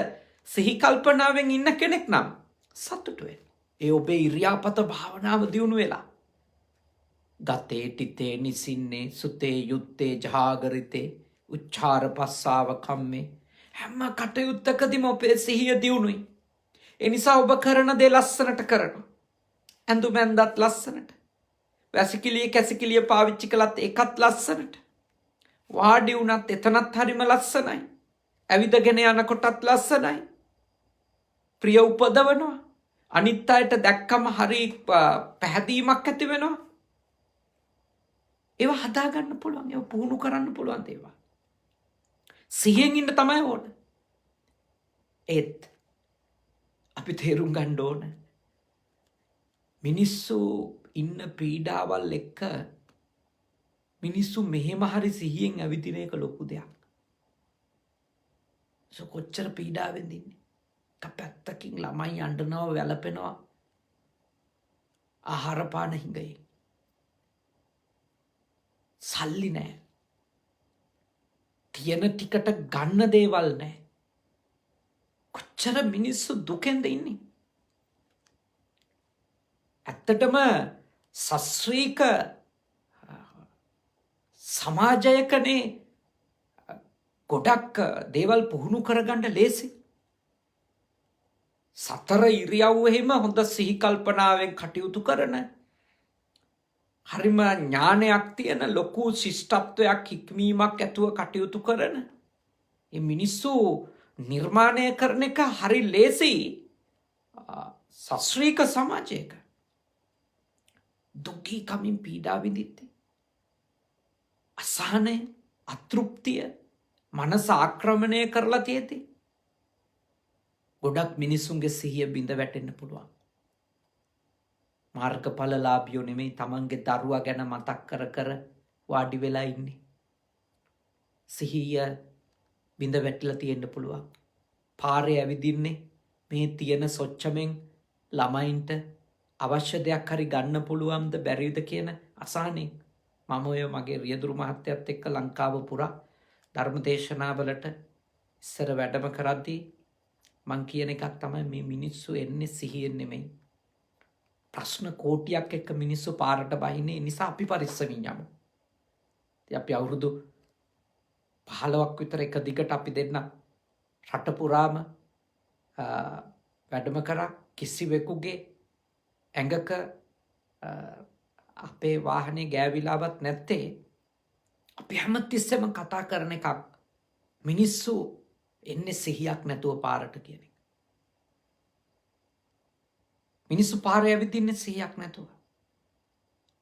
සිහි කල්පනාවෙන් ඉන්න කෙනෙක් නම් සතුටු වෙන්න. ඒ ඔබේ ඉරියාපත භාවනාව දියුණු වෙලා. ගතේ ටිතේ නිසින්නේ සුතේ යුත්තේ ජාගරිතේ උච්චාර පස්සාව කම්මේ හැම කටයුත්තකදීම ඔබේ සිහිය දියුණුයි. ඒ නිසා ඔබ කරන දේ ලස්සනට කරනවා. ඇඳුම ඇඳත් ලස්සනට. වැසිකිළිය කැසිකිළිය පාවිච්චි කළත් ඒකත් ලස්සනට. වාඩි වුණත් එතනත් හරිම ලස්සනයි. ඇවිදගෙන යනකොටත් ලස්සනයි. ප්‍රිය උපදවනවා. අනිත් අයට දැක්කම හරි පැහැදීමක් ඇති වෙනවා. ඒවා හදාගන්න පුළුවන්. ඒවා පුහුණු කරන්න පුළුවන් දේවල්. සිහියෙන් ඉන්න තමයි ඕන. ඒත් අපි තේරුම් ගන්න ඕන මිනිස්සු ඉන්න පීඩාවල් එක්ක මිනිස්සු මෙහෙම හරි සිහියෙන් ඇවිදින එක ලොකු දෙයක්. කොච්චර පීඩාවෙන්ද ඉන්නේ. පැත්තකින් ළමයි අඬනවා වැළපෙනවා ආහාර පාන හිඟයි. සල්ලි නැහැ. තියෙන ටිකට ගන්න දේවල් නැහැ. කොච්චර මිනිස්සු දුකෙන්ද ඉන්නේ. ඇත්තටම සස්ත්‍රීක සමාජයකනේ ගොඩක් දේවල් පුහුණු කරගන්න ලේසි. සතර ඉරියව්වෙහිම හොඳ සිහි කල්පනාවෙන් කටයුතු කරන හරිම ඥානයක් තියෙන ලොකු ශිෂ්ටත්වයක් හික්මීමක් ඇතුව කටයුතු කරන මේ මිනිස්සු නිර්මාණය කරන එක හරි ලේසි. සස්ත්‍රීක සමාජයක දුකී කමින් පීඩා විඳින්නේ අසහනය අතෘප්තිය මනස ආක්‍රමණය කරලා තියෙති. ගොඩක් මිනිස්සුන්ගේ සිහිය බිඳ වැටෙන්න පුළුවන්. මාර්ගඵලලාභියෝ නෙමෙයි තමන්ගේ දරුවා ගැන මතක් කර කර වාඩි වෙලා ඉන්නේ. සිහිය බිඳ වැටලා තියෙන්න පුළුවන්. පාරේ ඇවිදින්නේ මේ තියෙන සොච්චමෙන් ළමයින්ට අවශ්‍ය දෙයක් හරි ගන්න පුළුවන්ද බැරිද කියන අසහනෙන් මම ඔය මගේ රියදුරු මහත්තයත් එක්ක ලංකාව පුරා ධර්මදේශනාවලට ඉස්සර වැඩම කරද්දී මං කියන එකක් තමයි මේ මිනිස්සු එන්නේ සිහියෙන් නෙමෙයි. ප්‍රශ්න කෝටියක් එක්ක මිනිස්සු පාරට බහින්නේ නිසා අපි පරිස්සමින් යමු. ඉතින් අපි අවුරුදු 15ක් විතර එක දිගට අපි දෙන්න රට පුරාම වැඩම කරා. කිසිවෙකුගේ ඇඟක අපේ වාහනේ ගෑවිලාවත් නැත්තේ. අපි හැමතිස්සෙම කතා කරන එකක් මිනිස්සු එන්නේ සිහියක් නැතුව පාරට කියන එක. මිනිස්සු පාරේ ඇවිදින්නේ සිහියක් නැතුව.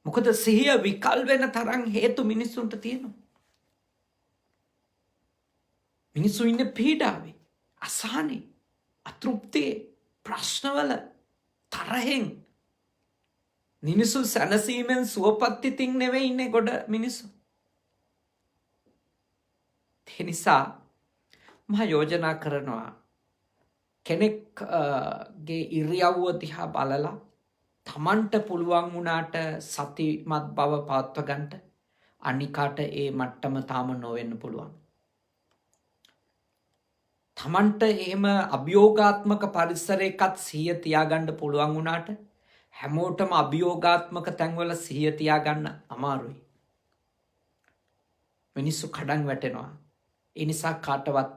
මොකද සිහිය විකල් වෙන තරම් හේතු මිනිස්සුන්ට තියෙනවා. මිනිස්සු ඉන්නේ පීඩාවේ, අසහනේ, අතෘප්තියේ, ප්‍රශ්නවල, තරහෙන්. මිනිස්සු සැනසීමෙන් සුවපත් ඉතින් නෙවෙයි ඉන්නේ ගොඩ මිනිස්සු. ඒ නිසා මම යෝජනා කරනවා කෙනෙක්ගේ ඉරියව්ව දිහා බලලා තමන්ට පුළුවන් වුණාට සතිමත් බව පවත්ව ගන්නට අනිකාට ඒ මට්ටම තාම නොවෙන්න පුළුවන්. තමන්ට එහෙම අභියෝගාත්මක පරිසරයකත් සිහිය තියාගන්න පුළුවන් වුණාට හැමෝටම අභියෝගාත්මක තැන්වල සිහිය තියාගන්න අමාරුයි. මිනිස්සු කඩන් වැටෙනවා. ඒ නිසා කාටවත්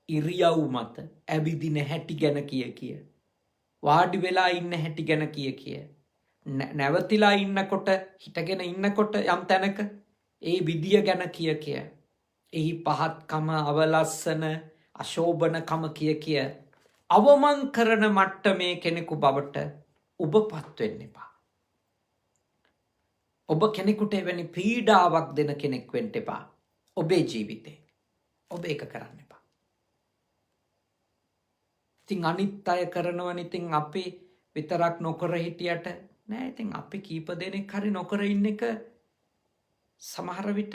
ඉරියව් මත ඇවිදින හැටි ගැන කිය වාඩි වෙලා ඉන්න හැටි ගැන කිය නැවතිලා ඉන්නකොට හිටගෙන ඉන්නකොට යම් තැනක ඒ විදිය ගැන කිය එහි පහත්කම අවලස්සන අශෝභනකම කිය අවමන් කරන මට්ටමේ කෙනෙකු බවට ඔබ පත් වෙන්න එපා. ඔබ කෙනෙකුට එවැනි පීඩාවක් දෙන කෙනෙක් වෙන්න එපා. ඔබේ ජීවිතේ ඔබ ඒක කරන්න එපා. ඉතින් අනිත් අය කරනවනේ. ඉතින් අපි විතරක් නොකර හිටියට නෑ. ඉතින් අපි කීප දෙනෙක් හරි නොකර ඉන්න එක සමහර විට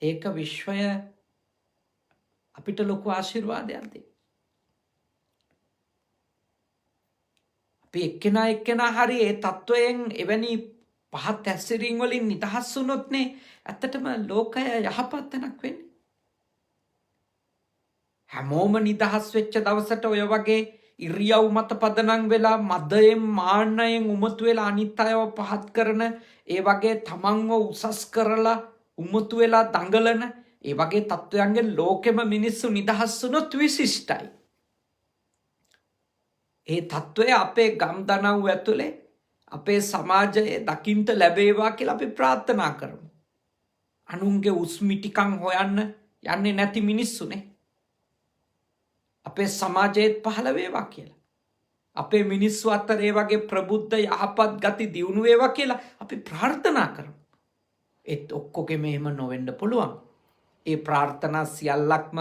ඒක විශ්වය අපිට ලොකු ආශිර්වාදයක් දෙයි. අපි එක්කෙනා හරි ඒ තත්වයෙන් එවැනි පහත් හැසිරීම් වලින් නිදහස් වුණොත් නේ ඇත්තටම ලෝකය යහපත් තැනක් වෙන්නේ. හැමෝම නිදහස් වෙච්ච දවසට ඔය වගේ ඉරියව් මත පදනම් වෙලා මදයෙන් මාන්නයෙන් උමතු වෙලා අනිත් අයව පහත් කරන ඒ වගේ තමන්ව උසස් කරලා උමතු වෙලා දඟලන ඒ වගේ තත්වයන්ගෙන් ලෝකෙම මිනිස්සු නිදහස් වුණොත් විශිෂ්ටයි. ඒ තත්වය අපේ ගම් දනව් ඇතුලේ අපේ සමාජයේ දකින්ට ලැබේවා කියලා අපි ප්‍රාර්ථනා කරමු. අනුන්ගේ උස්මිටිකම් හොයන්න යන්නේ නැති මිනිස්සුනේ. අපේ සමාජයේත් පහළ වේවා කියලා. අපේ මිනිස්සු අතර ඒ වගේ ප්‍රබුද්ධ යහපත් ගති දියුණු වේවා කියලා අපි ප්‍රාර්ථනා කරමු. ඒත් ඔක්කොගෙම එහෙම නොවෙන්න පුළුවන්. ඒ ප්‍රාර්ථනා සියල්ලක්ම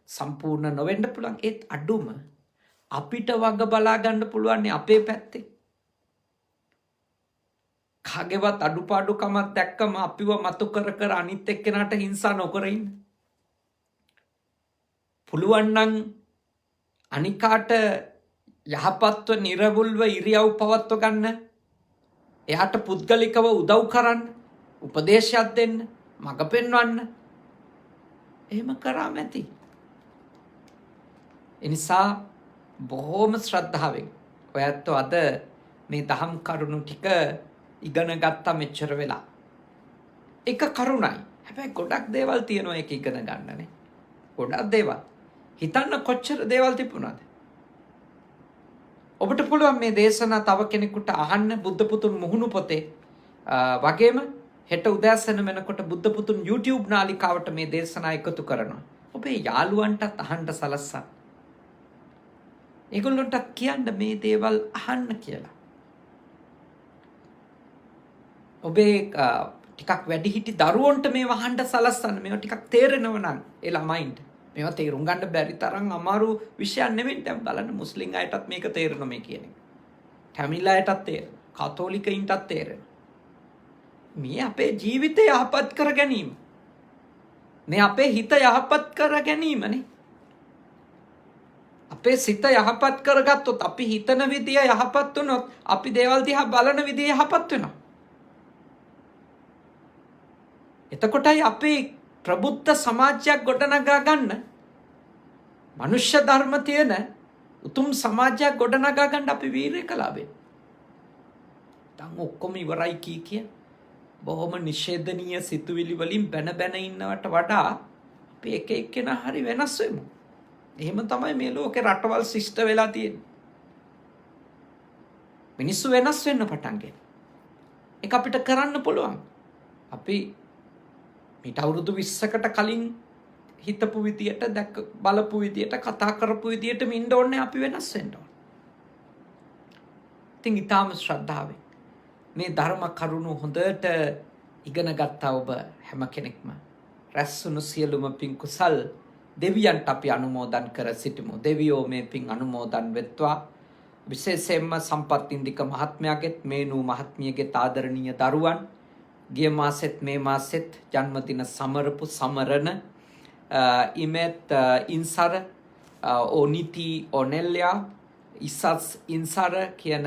සම්පූර්ණ නොවෙන්න පුළුවන්. ඒත් අඩුම අපිට වග බලා ගන්න පුළුවන් අපේ පැත්තේ. කාගේවත් අඩුපාඩුකමක් දැක්කම අපිව මතු කර අනිත් එක්කෙනාට හිංසා නොකර ඉන්න. පුළුවන් නම් අනිකාට යහපත්ව නිර්වුල්ව ඉරියව් පවත්ව ගන්න. එයාට පුද්ගලිකව උදව් කරන්න, උපදේශයක් දෙන්න, මඟ පෙන්වන්න. එහෙම කරාම ඇති. එනිසා බොහෝම ශ්‍රද්ධාවෙන් ඔයත් අද මේ දහම් කරුණු ටික ඉගෙන ගත්තා මෙච්චර වෙලා. එක කරුණයි. හැබැයි ගොඩක් දේවල් තියෙනවා ඒක ඉගෙන ගන්නනේ. ගොඩක් දේවල්. හිතන්න කොච්චර දේවල් තිබුණාද? ඔබට පුළුවන් මේ දේශනා තව කෙනෙකුට අහන්න බුද්ධ පුතුන් මුහුණු පොතේ වගේම හෙට උදෑසන වෙනකොට බුද්ධ පුතුන් YouTube නාලිකාවට මේ දේශනා එකතු කරනවා. ඔබේ යාළුවන්ටත් අහන්න සලස්සා. ඒගොල්ලන්ට කියන්න මේ දේවල් අහන්න කියලා. ඔබේ ටිකක් වැඩිහිටි දරුවන්ට මේ වහන්න සලස්සන්න. මේවා ටිකක් තේරෙනව නම් ඒ ළමයින්ට මේවා තේරුම් ගන්න බැරි තරම් අමාරු විෂයක් නෙවෙයි. දැන් බලන්න මුස්ලිම් අයටත් මේක තේරෙනවා මේ කියන එක. තමිල් අයටත් තේරෙනවා. කතෝලිකයින්ටත් තේරෙනවා. මේ අපේ ජීවිතය යහපත් කර ගැනීම. මේ අපේ හිත යහපත් කර ගැනීමනේ. අපේ සිත යහපත් කරගත්තොත්, අපි හිතන විදිය යහපත් වුණොත්, අපි දේවල් දිහා බලන විදිය යහපත් වෙනවා. එතකොටයි අපේ ප්‍රබුද්ධ සමාජයක් ගොඩනගා ගන්න, මනුෂ්‍ය ධර්ම තියෙන උතුම් සමාජයක් ගොඩනගා ගන්න අපි වීරය කළා වෙන්නේ. දැන් ඔක්කොම ඉවරයි කිය බොහොම නිෂේධනීය සිතුවිලි වලින් බැන ඉන්නවට වඩා අපි එක එක්කෙනා හරි වෙනස් වෙමු. එහෙම තමයි මේ ලෝකේ රටවල් ශිෂ්ට වෙලා තියෙන්නේ. මිනිස්සු වෙනස් වෙන්න පටන් ගන්න. ඒක අපිට කරන්න පුළුවන්. අපි මීට අවුරුදු 20කට කලින් හිතපු විදියට, බලපු විදියට, කතා කරපු විදියට මින්න ඕනේ. අපි වෙනස් වෙන්න ඕනේ. ඉතින් ඊටාම ශ්‍රද්ධාවෙන් මේ ධර්ම කරුණු හොඳට ඉගෙන ගත්තා ඔබ හැම කෙනෙක්ම. රැස්වුණු සියලුම පින් කුසල් දෙවියන්ට අපි අනුමෝදන් කර සිටිමු. දෙවියෝ මේ පින් අනුමෝදන් වෙත්වා. විශේෂයෙන්ම සම්පත් ඉන්දික මහත්මයාගෙත් මේනු මහත්මියගේ ආදරණීය දරුවන් ගිය මාසෙත් මේ මාසෙත් ජන්මදින සමරපු සමරන ඉමෙත් ඉන්සර ඕනිති ඔනෙල්යා ඉසස් ඉන්සර කියන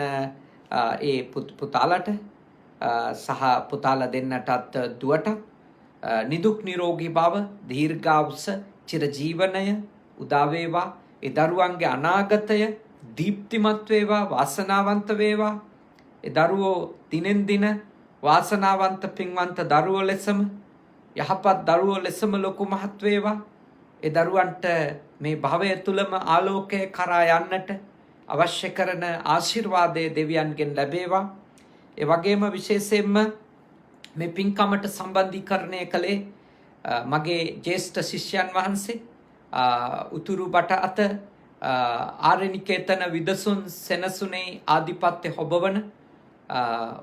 ඒ පුතාලට සහ පුතාලා දෙන්නටත් දුවට නිදුක් නිරෝගී බව, දීර්ඝායුෂ, චිරජීවනය උදා වේවා. ඒ දරුවන්ගේ අනාගතය දීප්තිමත් වේවා, වාසනාවන්ත වේවා. ඒ දරුවෝ දිනෙන් දින වාසනාවන්ත පින්වන්ත දරුවෝ ලෙසම, යහපත් දරුවෝ ලෙසම ලොකු මහත් වේවා. ඒ දරුවන්ට මේ භවය තුලම ආලෝකය කරා යන්නට අවශ්‍ය කරන ආශිර්වාදයේ දෙවියන්ගෙන් ලැබේවා. ඒ වගේම විශේෂයෙන්ම මේ පින්කමට සම්බන්ධීකරණය කළේ මගේ ජ්‍යෙෂ්ඨ ශිෂ්‍යයන් වහන්සේ උතුරු බට අත ආරණිකේතන විදසුන් සෙනසුනේ ආධිපත්‍ය හොබවන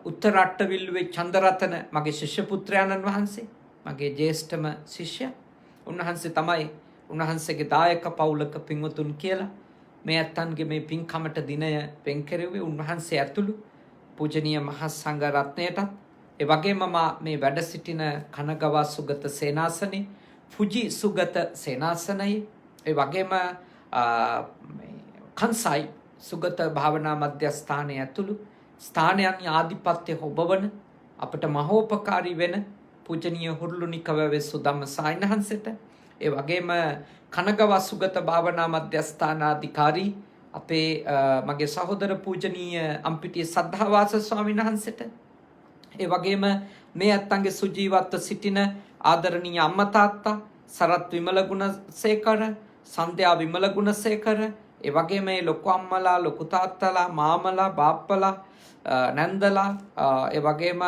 උත්තර අට්ටවිල්ලුවේ චන්දරතන මගේ ශිෂ්‍ය පුත්‍රයාණන් වහන්සේ, මගේ ජ්‍යෙෂ්ඨම ශිෂ්‍ය. උන්වහන්සේ තමයි උන්වහන්සේගේ දායක පවුලක පින්වතුන් කියලා මේ ඇත්තන්ගේ මේ පින්කමට දිනය වෙන් කෙරුවේ. උන්වහන්සේ ඇතුළු පූජනීය මහා සංඝ රත්නයටත්, ඒ වගේම මේ වැඩ සිටින කනගවා සුගත සේනාසනේ, ෆුජි සුගත සේනාසනයේ, ඒ වගේම කන්සයි සුගත භාවනා මධ්‍යස්ථානයේ ඇතුළු ස්ථානයන් ආධිපත්‍ය හොබවන අපට මහෝපකාරී වෙන පූජනීය හුරුළුනිකවැවේ සුදම්ම සායනහන්සේට, ඒ වගේම කනගවා සුගත භාවනා මධ්‍යස්ථානාධිකාරී අපේ මගේ සහෝදර පූජනීය අම්පිටිය සද්ධාවාස ස්වාමීන් වහන්සේට, ඒ වගේම මේ අත්තන්ගේ සුජීවත්ව සිටින ආදරණීය අම්මා තාත්තා සරත් විමල ගුණසේකර, සන්ධ්‍යා විමල ගුණසේකර, ඒ වගේම මේ ලොකු අම්මලා, ලොකු තාත්තලා, මාමලා, බාප්පලා, නැන්දලා, ඒ වගේම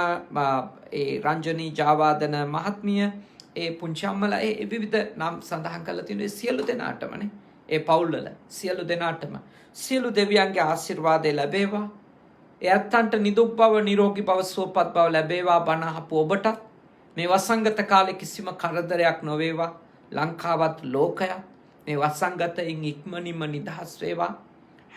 ඒ රංජනී ජාවාදන මහත්මිය, ඒ පුංචි අම්මලා, ඒ විවිධ නම් සඳහන් කරලා තියෙන සියලු දෙනාටමනේ, ඒ පවුල්වල සියලු දෙනාටම සියලු දෙවියන්ගේ ආශිර්වාදය ලැබේවා. ඒ අත්තන්ට නිදුක් බව, නිරෝගී බව, සුවපත් බව ලැබේවා. බණ අහපු ඔබට මේ වසංගත කාලේ කිසිම කරදරයක් නොවේවා. ලංකාවත් ලෝකයක් මේ වසංගතයෙන් ඉක්මනින්ම නිදහස් වේවා.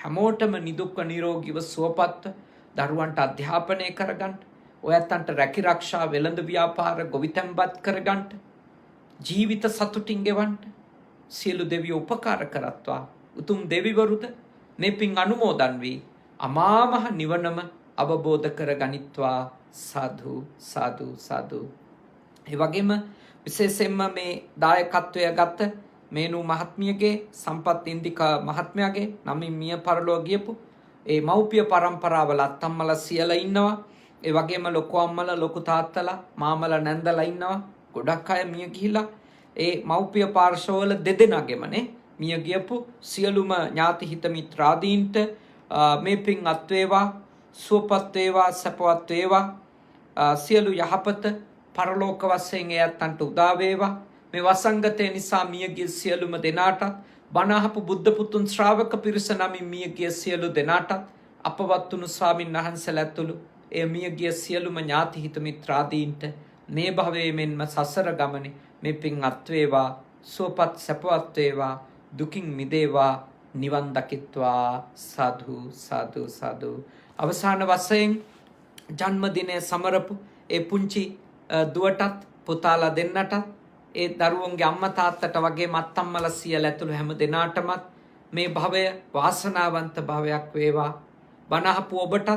හැමෝටම නිදුක්ව නිරෝගීව සුවපත්ව දරුවන්ට අධ්‍යාපනය කරගන්න, ඔය අත්තන්ට රැකී ආරක්ෂා, වෙළඳ ව්‍යාපාර ගොවිතැන්පත් කරගන්න, ජීවිත සතුටින් ගෙවන්න සියලු දෙවියෝ උපකාර කරත්වා. උතුම් දෙවිවරුද මේ පින් අනුමෝදන් වී අමා මහ නිවනම අවබෝධ කර ගනිත්වා. සාදු සාදු සාදු. ඒ වගේම විශේෂයෙන්ම මේ දායකත්වය ගත්ත මේනු මහත්මියගේ, සම්පත් ඉන්දික මහත්මයාගේ නමින් මිය පරලෝ ගියපු ඒ මව්පිය පරම්පරාවල අත්තම්මලා සියලා ඉන්නවා. ඒ වගේම ලොකු අම්මලා, ලොකු තාත්තලා, මාමලා, නැන්දලා ඉන්නවා. ගොඩක් අය මිය ගිහිලා ඒ මව්පිය පාර්ශවවල දෙදෙනාගෙමනේ මිය ගියපු සියලුම ඥාති හිත මිත්‍රාදීන්ට මේ පින් අත් වේවා, සුවපත් වේවා, සපවත් වේවා. සියලු යහපත පරලෝක වශයෙන් එයන්ට උදා වේවා. මේ වසංගතය නිසා මිය ගිය සියලුම දෙනාටත්, බණ අහපු බුද්ධ පුතුන් ශ්‍රාවක පිරිස නමින් මිය ගිය සියලු දෙනාටත්, අපවත් වුණු ස්වාමින් වහන්සේලා ඇතුළු ඒ මිය ගිය සියලුම ඥාති හිත මිත්‍රාදීන්ට මේ භවයේ මෙන්ම සසර ගමනේ මේ පින් අත් වේවා, සුවපත් සැපවත් වේවා, දුකින් මිදේවා, නිවන් දකිත්වා. සාදු සාදු සාදු. අවසාන වශයෙන් ජන්මදිනය සමරපු ඒ පුංචි දුවටත් පුතාලා දෙන්නටත් ඒ දරුවන්ගේ අම්මා තාත්තට වගේ අත්තම්මලා සියලා ඇතුළු හැම දෙනාටමත් මේ භවය වාසනාවන්ත භවයක් වේවා. බණ අහපු ඔබටත්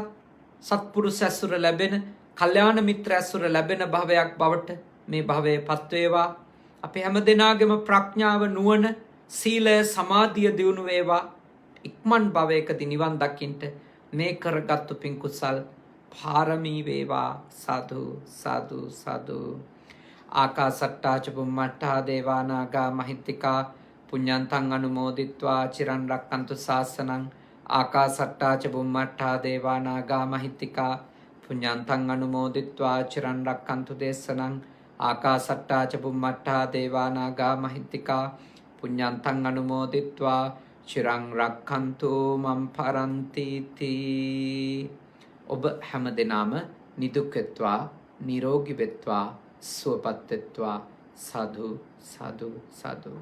සත්පුරුෂ ඇසුර ලැබෙන, කල්යාණ මිත්‍ර ඇසුර ලැබෙන භවයක් බවට මේ භවයපත් වේවා. අපි හැම දෙනාගේම ප්‍රඥාව, නුවණ, සීලය, සමාධිය දියුණු වේවා. ඉක්මන් භවයකදී නිවන් දකින්න මේ කරගත්තු පින් කුසල් පාරමී වේවා. සාදු සාදු සාදු. ආකාසට්ටා ච බුම්මට්ටා දේවා නාග මහිත්‍තිකා පුඤ්ඤන්තං අනුමෝදිත්වා චිරන් රක්칸තු ශාසනං. ආකාසට්ටා ච බුම්මට්ටා දේවා නාග මහිත්‍තිකා පුඤ්ඤන්තං අනුමෝදිත්වා චිරන් රක්칸තු දේශනං. ආකාසට්ටා ච බුම්මට්ටා දේවා නාග මහිත්‍තිකා පුඤ්ඤන්තං අනුමෝදිත්වා චිරං රක්칸තු මම් පරන්ති තී. ඔබ හැම දිනම නිදුක් වෙත්වා, නිරෝගී වෙත්වා, සුවපත් වෙත්වා. සාදු සාදු සාදු.